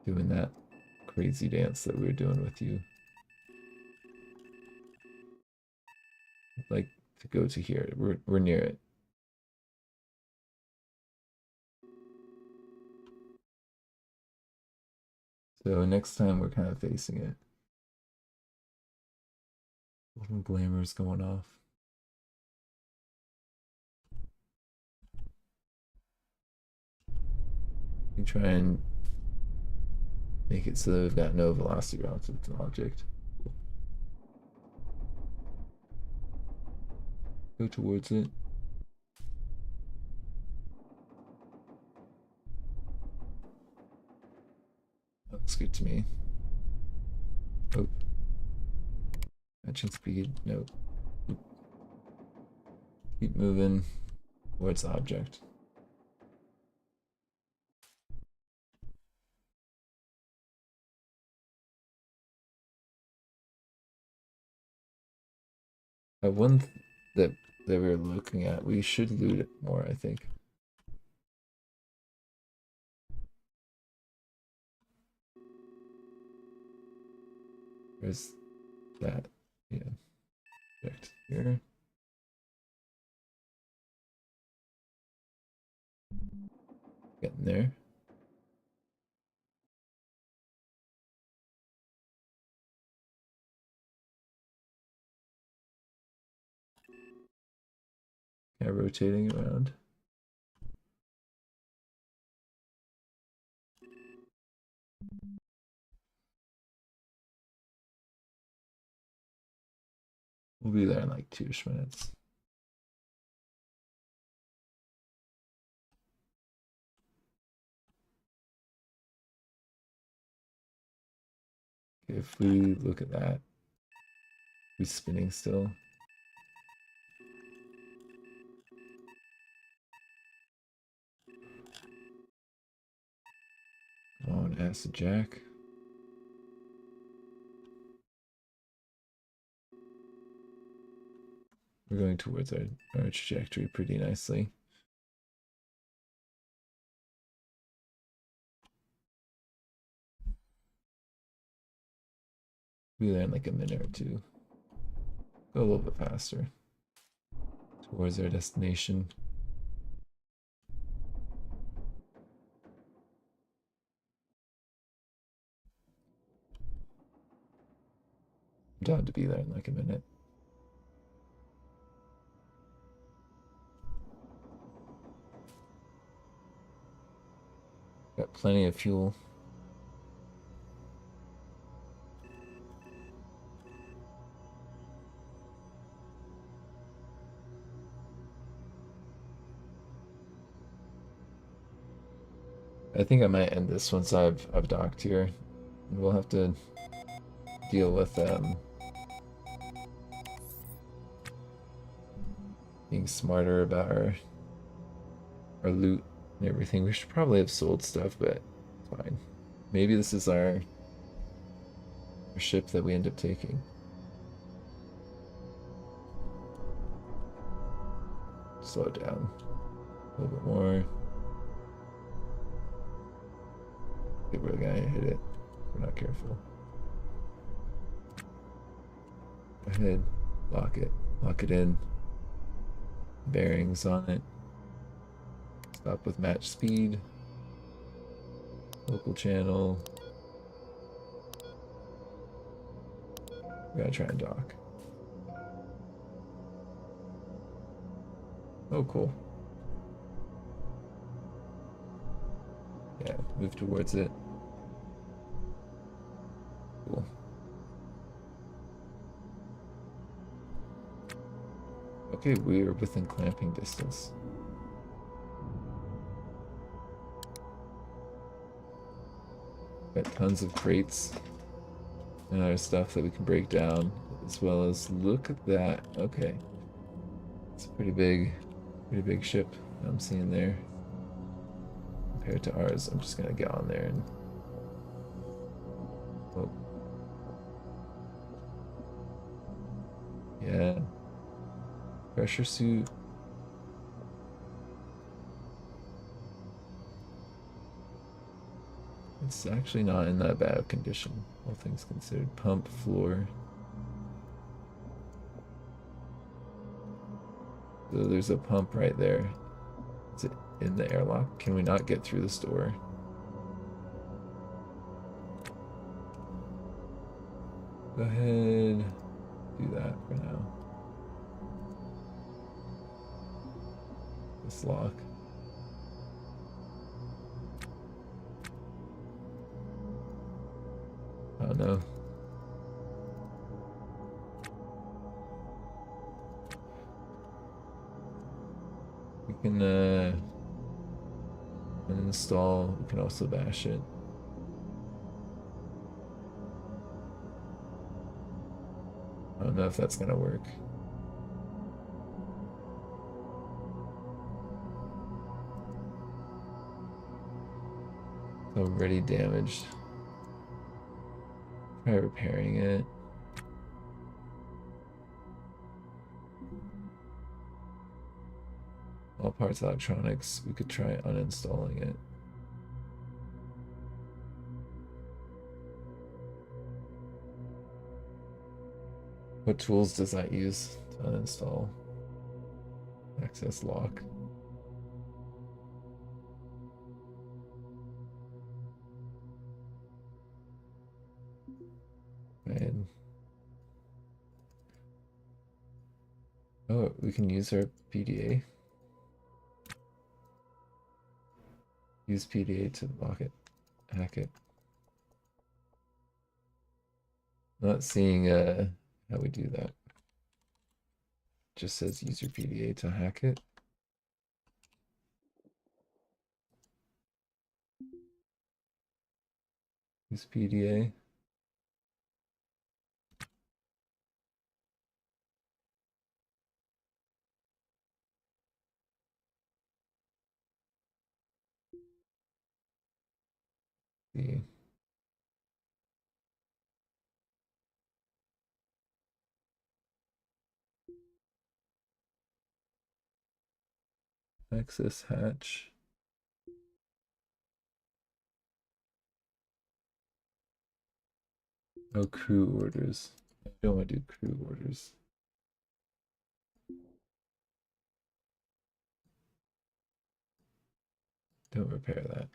doing that crazy dance that we were doing with you. I'd like to go to here. We're near it. So next time we're kind of facing it. Golden glamour's going off. We try and make it so that we've got no velocity relative to the object. Go towards it. That looks good to me. Oh. Matching speed. Nope. Keep moving towards the object. One that we were looking at, we should loot it more, I think. There's that, yeah. Object here. Getting there. Yeah, rotating around. We'll be there in like 2-ish minutes. Okay, if we look at that, we're spinning still. Come on, acid jack. We're going towards our trajectory pretty nicely. Be there in like a minute or two. Go a little bit faster towards our destination. I'm down to be there in like a minute. Got plenty of fuel. I think I might end this once I've docked here. We'll have to deal with being smarter about our loot and everything. We should probably have sold stuff, but it's fine. Maybe this is our ship that we end up taking. Slow down a little bit more. I think we're gonna hit it. We're not careful. Go ahead, lock it in. Bearings on it. Stop with match speed. Local channel. We gotta try and dock. Oh, cool. Yeah, move towards it. Cool. Okay, we are within clamping distance. Got tons of crates and other stuff that we can break down, as well as look at that. Okay, it's a pretty big ship I'm seeing there compared to ours. I'm just gonna get on there and oh, yeah, pressure suit. It's actually not in that bad of condition, all things considered. Pump floor. So there's a pump right there. Is it in the airlock? Can we not get through this door? Go ahead, do that for now. This lock. Oh no. We can uninstall. We can also bash it. I don't know if that's gonna work. Already damaged. Try repairing it. All parts electronics. We could try uninstalling it. What tools does that use to uninstall? Access lock. And oh, we can use our PDA. Use PDA to lock it, hack it. Not seeing how we do that. Just says use your PDA to hack it. Use PDA. See. Access hatch. Oh, crew orders. I don't want to do crew orders. Don't repair that.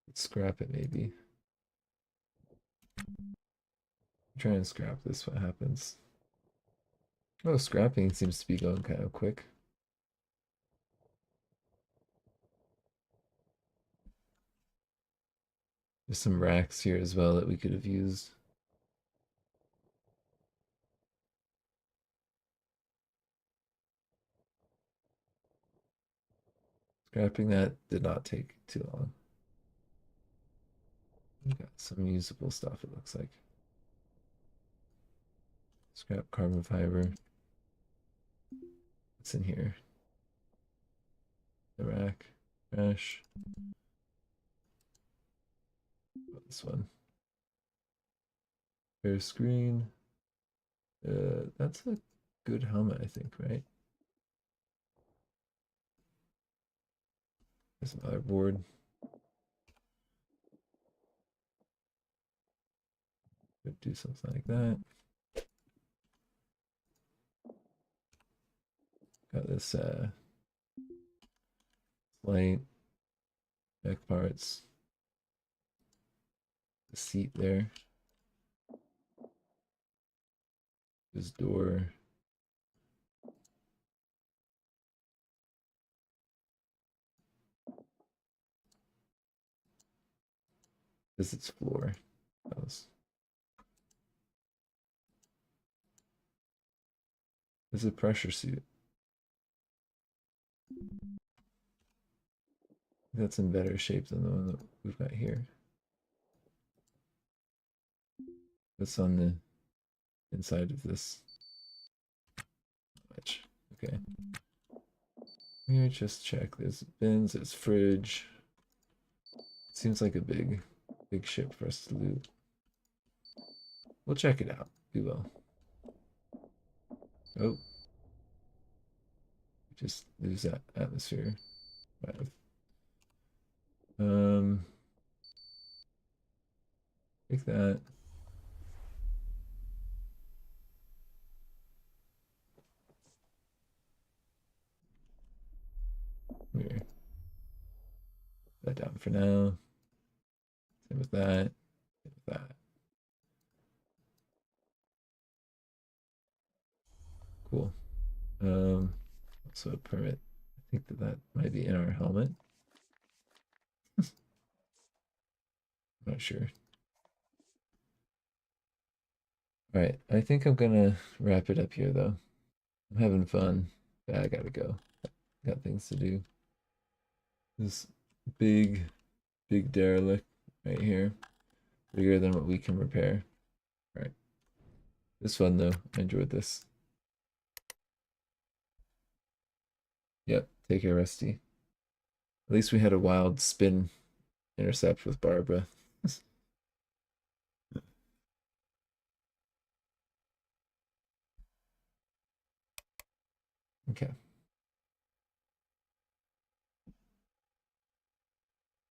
Let's scrap it maybe. Try and scrap this, what happens? Oh, scrapping seems to be going kind of quick. There's some racks here as well that we could have used. Scrapping that did not take too long. We got some usable stuff, it looks like. Scrap carbon fiber. What's in here? The rack. Trash. This one. Fair screen. That's a good helmet, I think, right? There's another board. Could do something like that. Got this light, back parts, the seat there, this door. This is its floor. That was. This is a pressure suit. That's in better shape than the one that we've got here. That's on the inside of this. Much. Okay. Here, just check. There's bins, there's fridge. Seems like a big ship for us to loot. We'll check it out. We will. Oh. Just lose that atmosphere. Right. Take that. Here. Put that down for now. Same with that. Same with that. Cool. Also a permit. I think that might be in our helmet. I'm not sure. All right, I think I'm gonna wrap it up here though. I'm having fun. Yeah, I gotta go. Got things to do. This big derelict right here. Bigger than what we can repair. All right. This fun though. I enjoyed this. Yep. Take care, Rusty. At least we had a wild spin intercept with Barbara. Okay.